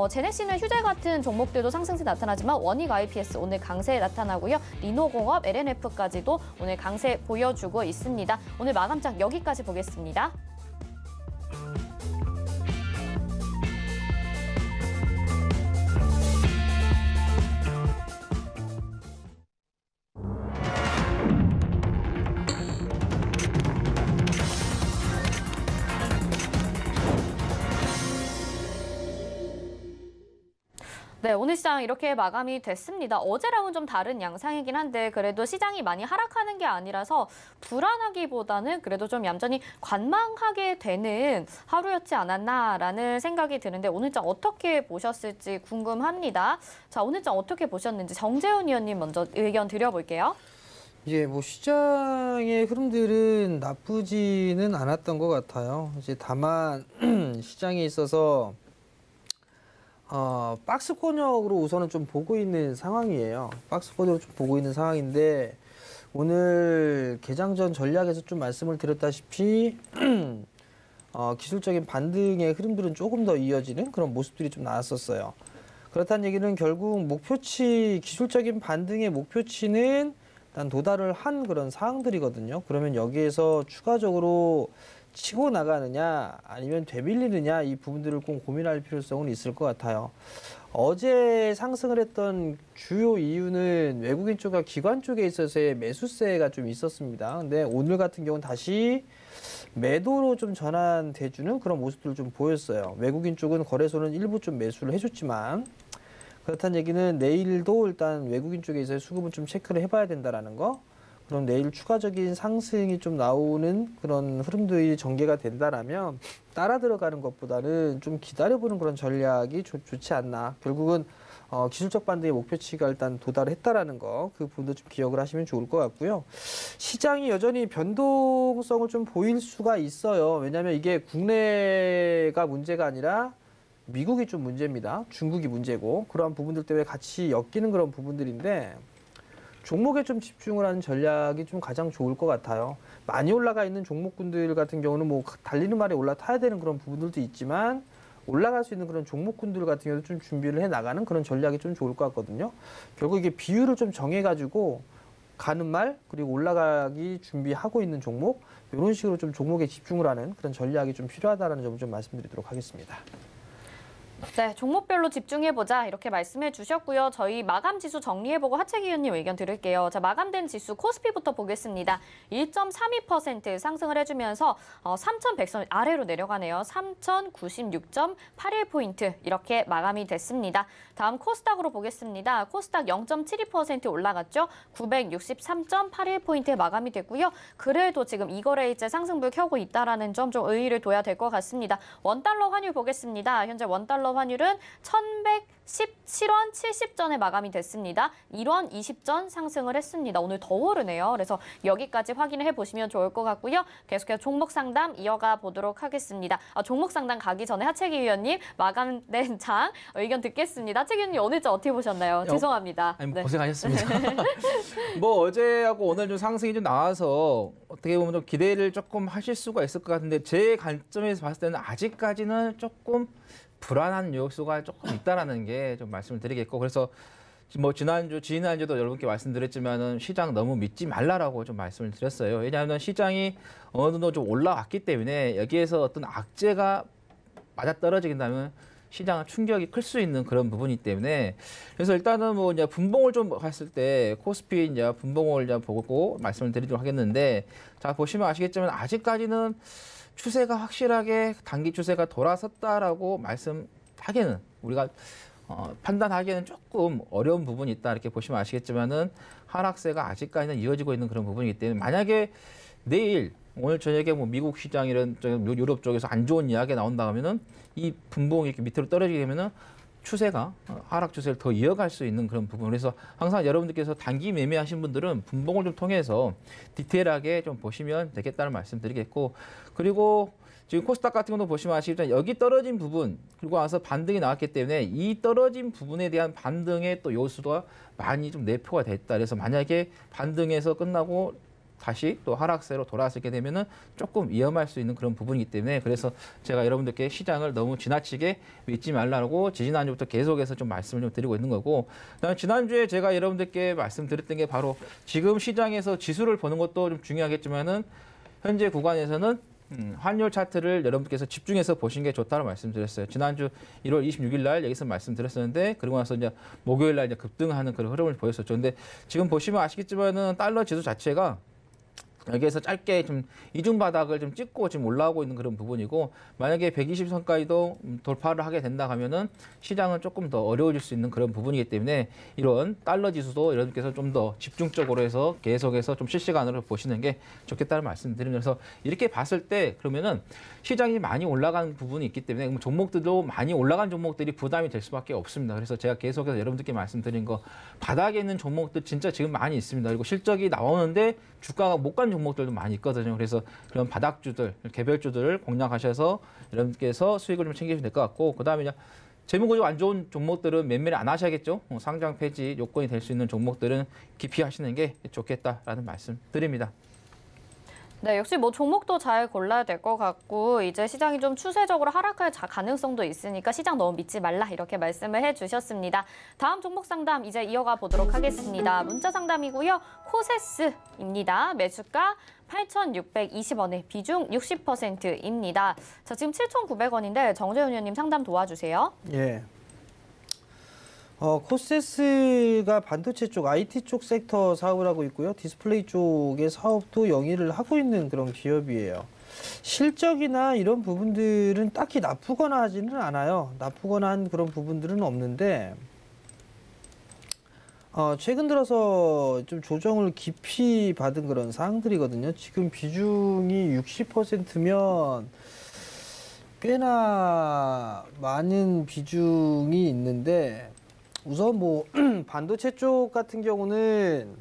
제네시는 휴재 같은 종목들도 상승세 나타나지만 원익 IPS 오늘 강세 나타나고요. 리노공업, LNF까지도 오늘 강세 보여주고 있습니다. 오늘 마감장 여기까지 보겠습니다. 네, 오늘 시장 이렇게 마감이 됐습니다. 어제랑은 좀 다른 양상이긴 한데 그래도 시장이 많이 하락하는 게 아니라서 불안하기보다는 그래도 좀 얌전히 관망하게 되는 하루였지 않았나라는 생각이 드는데 오늘장 어떻게 보셨을지 궁금합니다. 자, 오늘장 어떻게 보셨는지 정재훈 위원님 먼저 의견 드려볼게요. 예, 뭐 시장의 흐름들은 나쁘지는 않았던 것 같아요. 이제 다만 시장에 있어서 박스권역으로 우선은 좀 보고 있는 상황이에요. 박스권역으로 좀 보고 있는 상황인데 오늘 개장 전 전략에서 좀 말씀을 드렸다시피 기술적인 반등의 흐름들은 조금 더 이어지는 그런 모습들이 좀 나왔었어요. 그렇다는 얘기는 결국 목표치, 기술적인 반등의 목표치는 일단 도달을 한 그런 상황들이거든요. 그러면 여기에서 추가적으로 치고 나가느냐 아니면 되밀리느냐 이 부분들을 꼭 고민할 필요성은 있을 것 같아요. 어제 상승을 했던 주요 이유는 외국인 쪽과 기관 쪽에 있어서의 매수세가 좀 있었습니다. 근데 오늘 같은 경우는 다시 매도로 좀 전환돼주는 그런 모습들을 좀 보였어요. 외국인 쪽은 거래소는 일부 좀 매수를 해줬지만 그렇다는 얘기는 내일도 일단 외국인 쪽에 있어서 수급은 좀 체크를 해봐야 된다라는 거. 그럼 내일 추가적인 상승이 좀 나오는 그런 흐름들이 전개가 된다라면 따라 들어가는 것보다는 좀 기다려보는 그런 전략이 좋지 않나. 결국은 기술적 반등의 목표치가 일단 도달했다라는 거, 그 부분도 좀 기억을 하시면 좋을 것 같고요. 시장이 여전히 변동성을 좀 보일 수가 있어요. 왜냐하면 이게 국내가 문제가 아니라 미국이 좀 문제입니다. 중국이 문제고 그러한 부분들 때문에 같이 엮이는 그런 부분들인데 종목에 좀 집중을 하는 전략이 좀 가장 좋을 것 같아요. 많이 올라가 있는 종목군들 같은 경우는 뭐 달리는 말에 올라타야 되는 그런 부분들도 있지만 올라갈 수 있는 그런 종목군들 같은 경우도 좀 준비를 해 나가는 그런 전략이 좀 좋을 것 같거든요. 결국 이게 비율을 좀 정해가지고 가는 말 그리고 올라가기 준비하고 있는 종목 이런 식으로 좀 종목에 집중을 하는 그런 전략이 좀 필요하다는 점을 좀 말씀드리도록 하겠습니다. 네, 종목별로 집중해보자 이렇게 말씀해 주셨고요. 저희 마감 지수 정리해보고 하채기 의원님 의견 들을게요. 자, 마감된 지수 코스피부터 보겠습니다. 1.32% 상승을 해주면서 3,100선 아래로 내려가네요. 3,096.81포인트 이렇게 마감이 됐습니다. 다음 코스닥으로 보겠습니다. 코스닥 0.72% 올라갔죠. 963.81포인트에 마감이 됐고요. 그래도 지금 이거래일제 상승불 켜고 있다는 점 좀 의의를 둬야 될 것 같습니다. 원달러 환율 보겠습니다. 현재 원달러 환율은 1,117원 70전에 마감이 됐습니다. 1원 20전 상승을 했습니다. 오늘 더 오르네요. 그래서 여기까지 확인을 해보시면 좋을 것 같고요. 계속해서 종목 상담 이어가 보도록 하겠습니다. 종목 상담 가기 전에 하채기 위원님 마감된 장 의견 듣겠습니다. 하채기 위원님 오늘 장 어떻게 보셨나요? 죄송합니다. 아니, 뭐 고생하셨습니다. 뭐 어제하고 오늘 좀 상승이 좀 나와서 어떻게 보면 좀 기대를 조금 하실 수가 있을 것 같은데 제 관점에서 봤을 때는 아직까지는 조금 불안한 요소가 조금 있다라는 게 좀 말씀을 드리겠고 그래서 뭐 지난주도 여러분께 말씀드렸지만은 시장 너무 믿지 말라라고 좀 말씀을 드렸어요. 왜냐하면 시장이 어느 정도 좀 올라왔기 때문에 여기에서 어떤 악재가 맞아떨어지긴다면 시장은 충격이 클 수 있는 그런 부분이기 때문에 그래서 일단은 뭐 이제 분봉을 좀 봤을 때 코스피 이제 분봉을 이제 보고 말씀을 드리도록 하겠는데 자 보시면 아시겠지만 아직까지는 추세가 확실하게 단기 추세가 돌아섰다라고 말씀하기에는 우리가 판단하기에는 조금 어려운 부분이 있다 이렇게 보시면 아시겠지만은 하락세가 아직까지는 이어지고 있는 그런 부분이기 때문에 만약에 내일 오늘 저녁에 뭐 미국 시장이런 유럽 쪽에서 안 좋은 이야기가 나온다 하면은 이 분봉이 이렇게 밑으로 떨어지게 되면은 추세가 하락 추세를 더 이어갈 수 있는 그런 부분. 그래서 항상 여러분들께서 단기 매매하신 분들은 분봉을 좀 통해서 디테일하게 좀 보시면 되겠다는 말씀드리겠고 그리고 지금 코스닥 같은 경우도 보시면 아시겠지만 여기 떨어진 부분 그리고 와서 반등이 나왔기 때문에 이 떨어진 부분에 대한 반등의 또 요소가 많이 좀 내포가 됐다. 그래서 만약에 반등에서 끝나고 다시 또 하락세로 돌아서게 되면은 조금 위험할 수 있는 그런 부분이기 때문에 그래서 제가 여러분들께 시장을 너무 지나치게 믿지 말라고 지지난주부터 계속해서 좀 말씀을 좀 드리고 있는 거고, 그다음에 지난주에 제가 여러분들께 말씀드렸던 게 바로 지금 시장에서 지수를 보는 것도 좀 중요하겠지만은 현재 구간에서는 환율 차트를 여러분께서 집중해서 보신 게 좋다고 말씀드렸어요. 지난주 1월 26일 날 여기서 말씀드렸었는데 그리고 나서 이제 목요일 날 이제 급등하는 그런 흐름을 보였었죠. 근데 지금 보시면 아시겠지만은 달러 지수 자체가 여기에서 짧게 좀 이중 바닥을 좀 찍고 지금 올라오고 있는 그런 부분이고, 만약에 120선까지도 돌파를 하게 된다 하면은 시장은 조금 더 어려워질 수 있는 그런 부분이기 때문에 이런 달러 지수도 여러분께서 좀 더 집중적으로 해서 계속해서 좀 실시간으로 보시는 게 좋겠다는 말씀드리면서, 이렇게 봤을 때 그러면은 시장이 많이 올라간 부분이 있기 때문에 종목들도 많이 올라간 종목들이 부담이 될 수밖에 없습니다. 그래서 제가 계속해서 여러분들께 말씀드린 거, 바닥에 있는 종목들 진짜 지금 많이 있습니다. 그리고 실적이 나오는데 주가가 못 간 종목들도 많이 있거든요. 그래서 그런 바닥주들, 개별주들을 공략하셔서 여러분께서 수익을 좀 챙기시면 될 것 같고, 그다음에 재무구조 안 좋은 종목들은 매매를 안 하셔야겠죠. 상장 폐지 요건이 될 수 있는 종목들은 기피하시는 게 좋겠다라는 말씀 드립니다. 네, 역시 뭐 종목도 잘 골라야 될 것 같고, 이제 시장이 좀 추세적으로 하락할 가능성도 있으니까 시장 너무 믿지 말라, 이렇게 말씀을 해주셨습니다. 다음 종목 상담 이제 이어가 보도록 하겠습니다. 문자 상담이고요. 코세스입니다. 매수가 8,620원에 비중 60%입니다. 자, 지금 7,900원인데 정재훈 의원님 상담 도와주세요. 예. 코세스가 반도체 쪽, IT 쪽 섹터 사업을 하고 있고요. 디스플레이 쪽의 사업도 영위를 하고 있는 그런 기업이에요. 실적이나 이런 부분들은 딱히 나쁘거나 하지는 않아요. 나쁘거나 한 그런 부분들은 없는데, 최근 들어서 좀 조정을 깊이 받은 그런 사항들이거든요. 지금 비중이 60%면 꽤나 많은 비중이 있는데, 우선 뭐 반도체 쪽 같은 경우는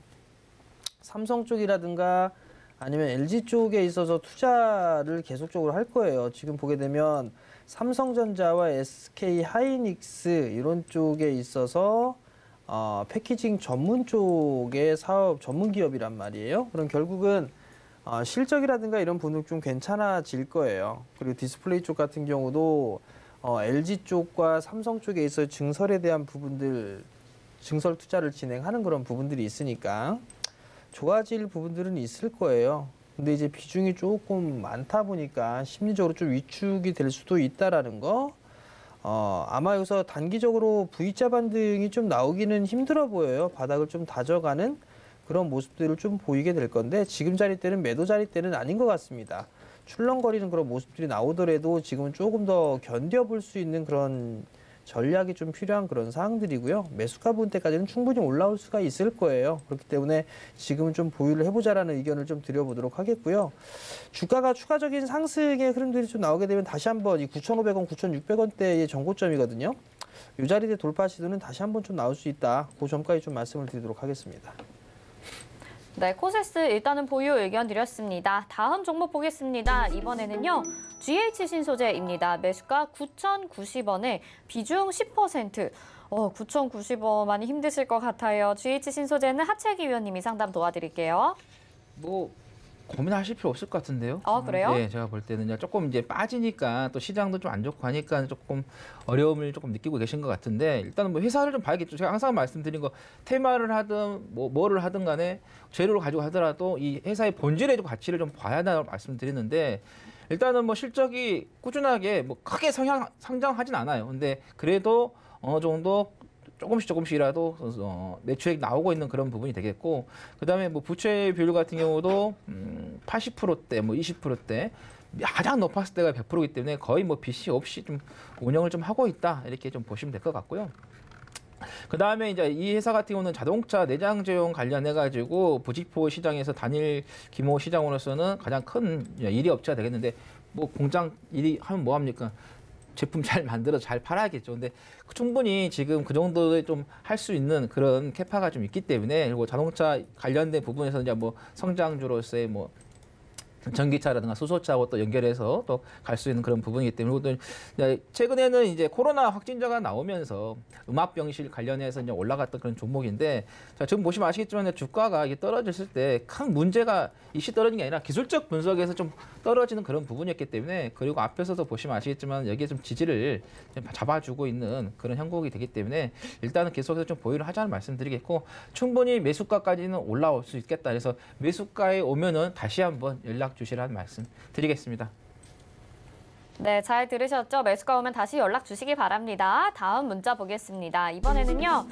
삼성 쪽이라든가 아니면 LG 쪽에 있어서 투자를 계속적으로 할 거예요. 지금 보게 되면 삼성전자와 SK 하이닉스 이런 쪽에 있어서 패키징 전문 쪽의 사업 전문 기업이란 말이에요. 그럼 결국은 실적이라든가 이런 부분 좀 괜찮아질 거예요. 그리고 디스플레이 쪽 같은 경우도 LG 쪽과 삼성 쪽에 있어 증설에 대한 부분들, 증설 투자를 진행하는 그런 부분들이 있으니까 좋아질 부분들은 있을 거예요. 근데 이제 비중이 조금 많다 보니까 심리적으로 좀 위축이 될 수도 있다라는 거. 아마 여기서 단기적으로 V자 반등이 좀 나오기는 힘들어 보여요. 바닥을 좀 다져가는 그런 모습들을 좀 보이게 될 건데, 지금 자리대는 매도 자리대는 아닌 것 같습니다. 출렁거리는 그런 모습들이 나오더라도 지금은 조금 더 견뎌볼 수 있는 그런 전략이 좀 필요한 그런 사항들이고요. 매수가 부분 때까지는 충분히 올라올 수가 있을 거예요. 그렇기 때문에 지금은 좀 보유를 해보자라는 의견을 좀 드려보도록 하겠고요. 주가가 추가적인 상승의 흐름들이 좀 나오게 되면 다시 한번 이 9,500원, 9,600원대의 정고점이거든요. 이 자리대 돌파 시도는 다시 한번 좀 나올 수 있다. 그 점까지 좀 말씀을 드리도록 하겠습니다. 네, 코세스 일단은 보유 의견 드렸습니다. 다음 종목 보겠습니다. 이번에는요, GH 신소재입니다. 매수가 9,090원에 비중 10%. 9,090원 많이 힘드실 것 같아요. GH 신소재는 하채기 위원님이 상담 도와드릴게요. 고민하실 필요 없을 것 같은데요. 그래요? 네, 제가 볼 때는요. 조금 이제 빠지니까 또 시장도 좀 안 좋고 하니까 조금 어려움을 조금 느끼고 계신 것 같은데, 일단은 뭐 회사를 좀 봐야겠죠. 제가 항상 말씀드린 거, 테마를 하든 뭐를 하든 간에 재료를 가지고 하더라도 이 회사의 본질의 좀 가치를 좀 봐야 한다고 말씀드리는데, 일단은 뭐 실적이 꾸준하게 뭐 크게 상장하진 않아요. 근데 그래도 어느 정도 조금씩이라도 매출액 나오고 있는 그런 부분이 되겠고, 그다음에 뭐 부채 비율 같은 경우도 80%대, 뭐 20%대, 가장 높았을 때가 100%이기 때문에 거의 뭐 빚이 없이 좀 운영을 좀 하고 있다, 이렇게 좀 보시면 될 것 같고요. 그다음에 이제 이 회사 같은 경우는 자동차 내장 제용 관련해 가지고 부직포 시장에서 단일 규모 시장으로서는 가장 큰 1위 업체가 되겠는데, 뭐 공장 1위 하면 뭐 합니까? 제품 잘 만들어서 잘 팔아야겠죠. 근데 충분히 지금 그 정도에 좀 할 수 있는 그런 캐파가 좀 있기 때문에, 그리고 자동차 관련된 부분에서 이제 뭐 성장주로서의 뭐 전기차라든가 수소차하고 또 연결해서 또 갈 수 있는 그런 부분이기 때문에 최근에는 이제 코로나 확진자가 나오면서 음압병실 관련해서 이제 올라갔던 그런 종목인데 자, 지금 보시면 아시겠지만 주가가 이게 떨어졌을 때 큰 문제가 일시 떨어진 게 아니라 기술적 분석에서 좀 떨어지는 그런 부분이었기 때문에 그리고 앞에서도 보시면 아시겠지만 여기에 좀 지지를 좀 잡아주고 있는 그런 형국이 되기 때문에 일단은 계속해서 좀 보유를 하자는 말씀드리겠고 충분히 매수가까지는 올라올 수 있겠다. 그래서 매수가에 오면은 다시 한번 연락 주시라는 말씀 드리겠습니다. 네, 잘 들으셨죠? 매수가 오면 다시 연락 주시기 바랍니다. 다음 문자 보겠습니다. 이번에는요,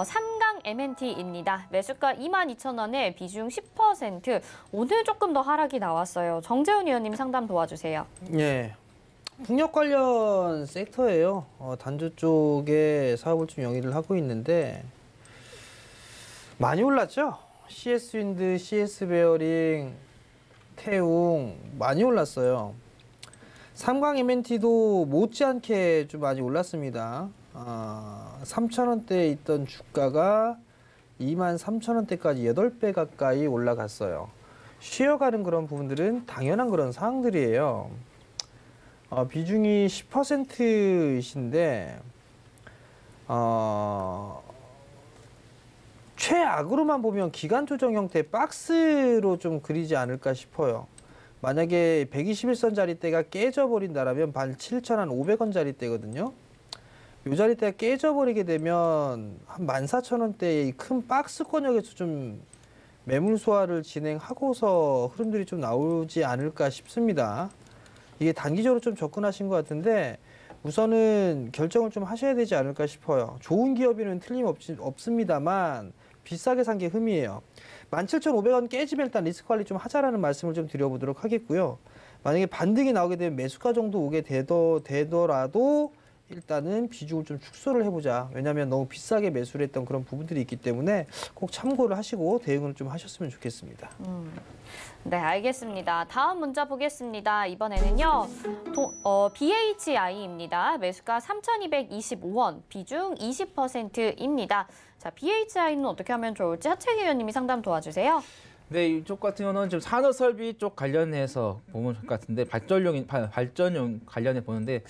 삼강 MNT입니다. 매수가 22,000원에 비중 10%. 오늘 조금 더 하락이 나왔어요. 정재훈 의원님 상담 도와주세요. 예. 풍력 관련 섹터예요. 단조 쪽에 사업을 좀 영위를 하고 있는데 많이 올랐죠? CS 윈드, CS 베어링, 태웅 많이 올랐어요. 삼강 MNT도 못지않게 좀 많이 올랐습니다. 3,000원대에 있던 주가가 23,000원대까지 8배 가까이 올라갔어요. 쉬어가는 그런 부분들은 당연한 그런 상황들이에요. 비중이 10%이신데 최악으로만 보면 기간 조정 형태 박스로 좀 그리지 않을까 싶어요. 만약에 121선 자리대가 깨져버린다라면 17,500원 자리대거든요. 이 자리대가 깨져버리게 되면 한 14,000원대의 큰 박스권역에서 좀 매물 소화를 진행하고서 흐름들이 좀 나오지 않을까 싶습니다. 이게 단기적으로 좀 접근하신 것 같은데 우선은 결정을 좀 하셔야 되지 않을까 싶어요. 좋은 기업에는 틀림없습니다만 비싸게 산 게 흠이에요. 17,500원 깨지면 일단 리스크 관리 좀 하자라는 말씀을 좀 드려보도록 하겠고요. 만약에 반등이 나오게 되면 매수가 정도 오게 되더라도 일단은 비중을 좀 축소를 해보자. 왜냐하면 너무 비싸게 매수를 했던 그런 부분들이 있기 때문에 꼭 참고를 하시고 대응을 좀 하셨으면 좋겠습니다. 네, 알겠습니다. 다음 문자 보겠습니다. 이번에는요, BHI입니다. 매수가 3,225원, 비중 20%입니다. 자, BHI는 어떻게 하면 좋을지 하채기 의원님이 상담 도와주세요. 네, 이쪽 같은 경우는 지금 산업설비 쪽 관련해서 보면 좋을 것 같은데 발전용 관련해 보는데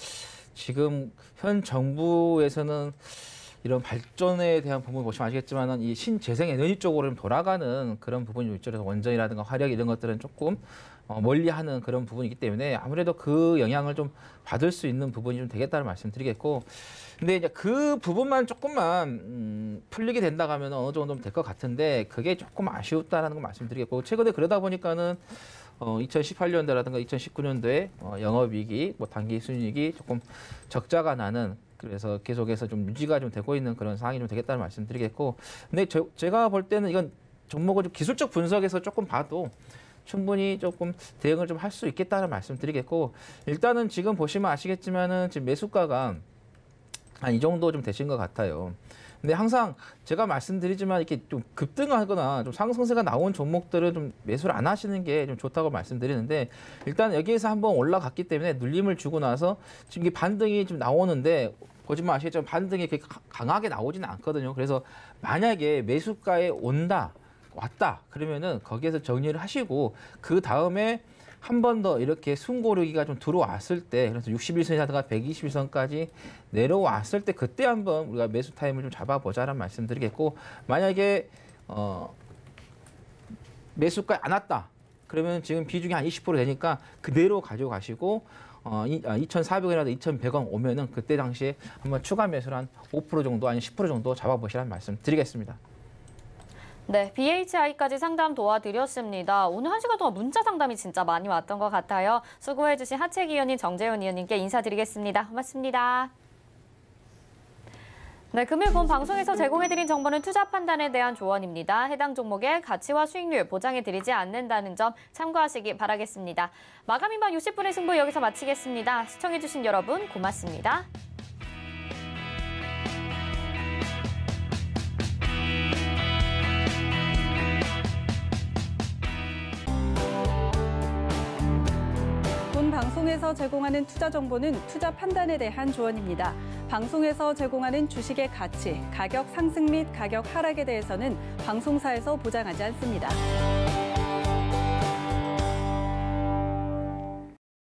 지금 현 정부에서는 이런 발전에 대한 부분 보시면 아시겠지만은 이 신재생 에너지 쪽으로 좀 돌아가는 그런 부분이 있죠. 그래서 원전이라든가 화력 이런 것들은 조금 멀리하는 그런 부분이기 때문에 아무래도 그 영향을 좀 받을 수 있는 부분이 좀 되겠다는 말씀드리겠고, 근데 이제 그 부분만 조금만 풀리게 된다 하면 어느 정도 될 것 같은데 그게 조금 아쉬웠다라는 거 말씀드리겠고, 최근에 그러다 보니까는 2018년도라든가 2019년도에 영업이익이 단기 순이익이 조금 적자가 나는, 그래서 계속해서 좀 유지가 좀 되고 있는 그런 상황이 좀 되겠다는 말씀드리겠고, 근데 제가 볼 때는 이건 종목을 좀 기술적 분석에서 조금 봐도 충분히 조금 대응을 좀 할 수 있겠다는 말씀드리겠고, 일단은 지금 보시면 아시겠지만은 지금 매수가가 한 이 정도 좀 되신 것 같아요. 근데 항상 제가 말씀드리지만 이렇게 좀 급등하거나 좀 상승세가 나온 종목들은 좀 매수를 안 하시는 게 좀 좋다고 말씀드리는데, 일단 여기에서 한번 올라갔기 때문에 눌림을 주고 나서 지금 이게 반등이 좀 나오는데 보시면 아시겠지만 반등이 그렇게 강하게 나오지는 않거든요. 그래서 만약에 매수가에 왔다 그러면은 거기에서 정리를 하시고 그 다음에 한 번 더 이렇게 숨고르기가 좀 들어왔을 때, 그래서 61선이라든가 121선까지 내려왔을 때 그때 한번 우리가 매수 타임을 좀 잡아보자라는 말씀드리겠고, 만약에 매수가에 안 왔다 그러면 지금 비중이 한 20% 되니까 그대로 가지고 가시고 2,400원이라도 2,100원 오면은 그때 당시에 한번 추가 매수를 한 5% 정도 아니면 10% 정도 잡아보시라는 말씀 드리겠습니다. 네, BHI까지 상담 도와드렸습니다. 오늘 1시간 동안 문자 상담이 진짜 많이 왔던 것 같아요. 수고해주신 하채기 의원님, 정재훈 의원님께 인사드리겠습니다. 고맙습니다. 네, 금일 본 방송에서 제공해드린 정보는 투자 판단에 대한 조언입니다. 해당 종목의 가치와 수익률 보장해드리지 않는다는 점 참고하시기 바라겠습니다. 마감 인방 60분의 승부 여기서 마치겠습니다. 시청해주신 여러분 고맙습니다. 방송에서 제공하는 투자 정보는 투자 판단에 대한 조언입니다. 방송에서 제공하는 주식의 가치, 가격 상승 및 가격 하락에 대해서는 방송사에서 보장하지 않습니다.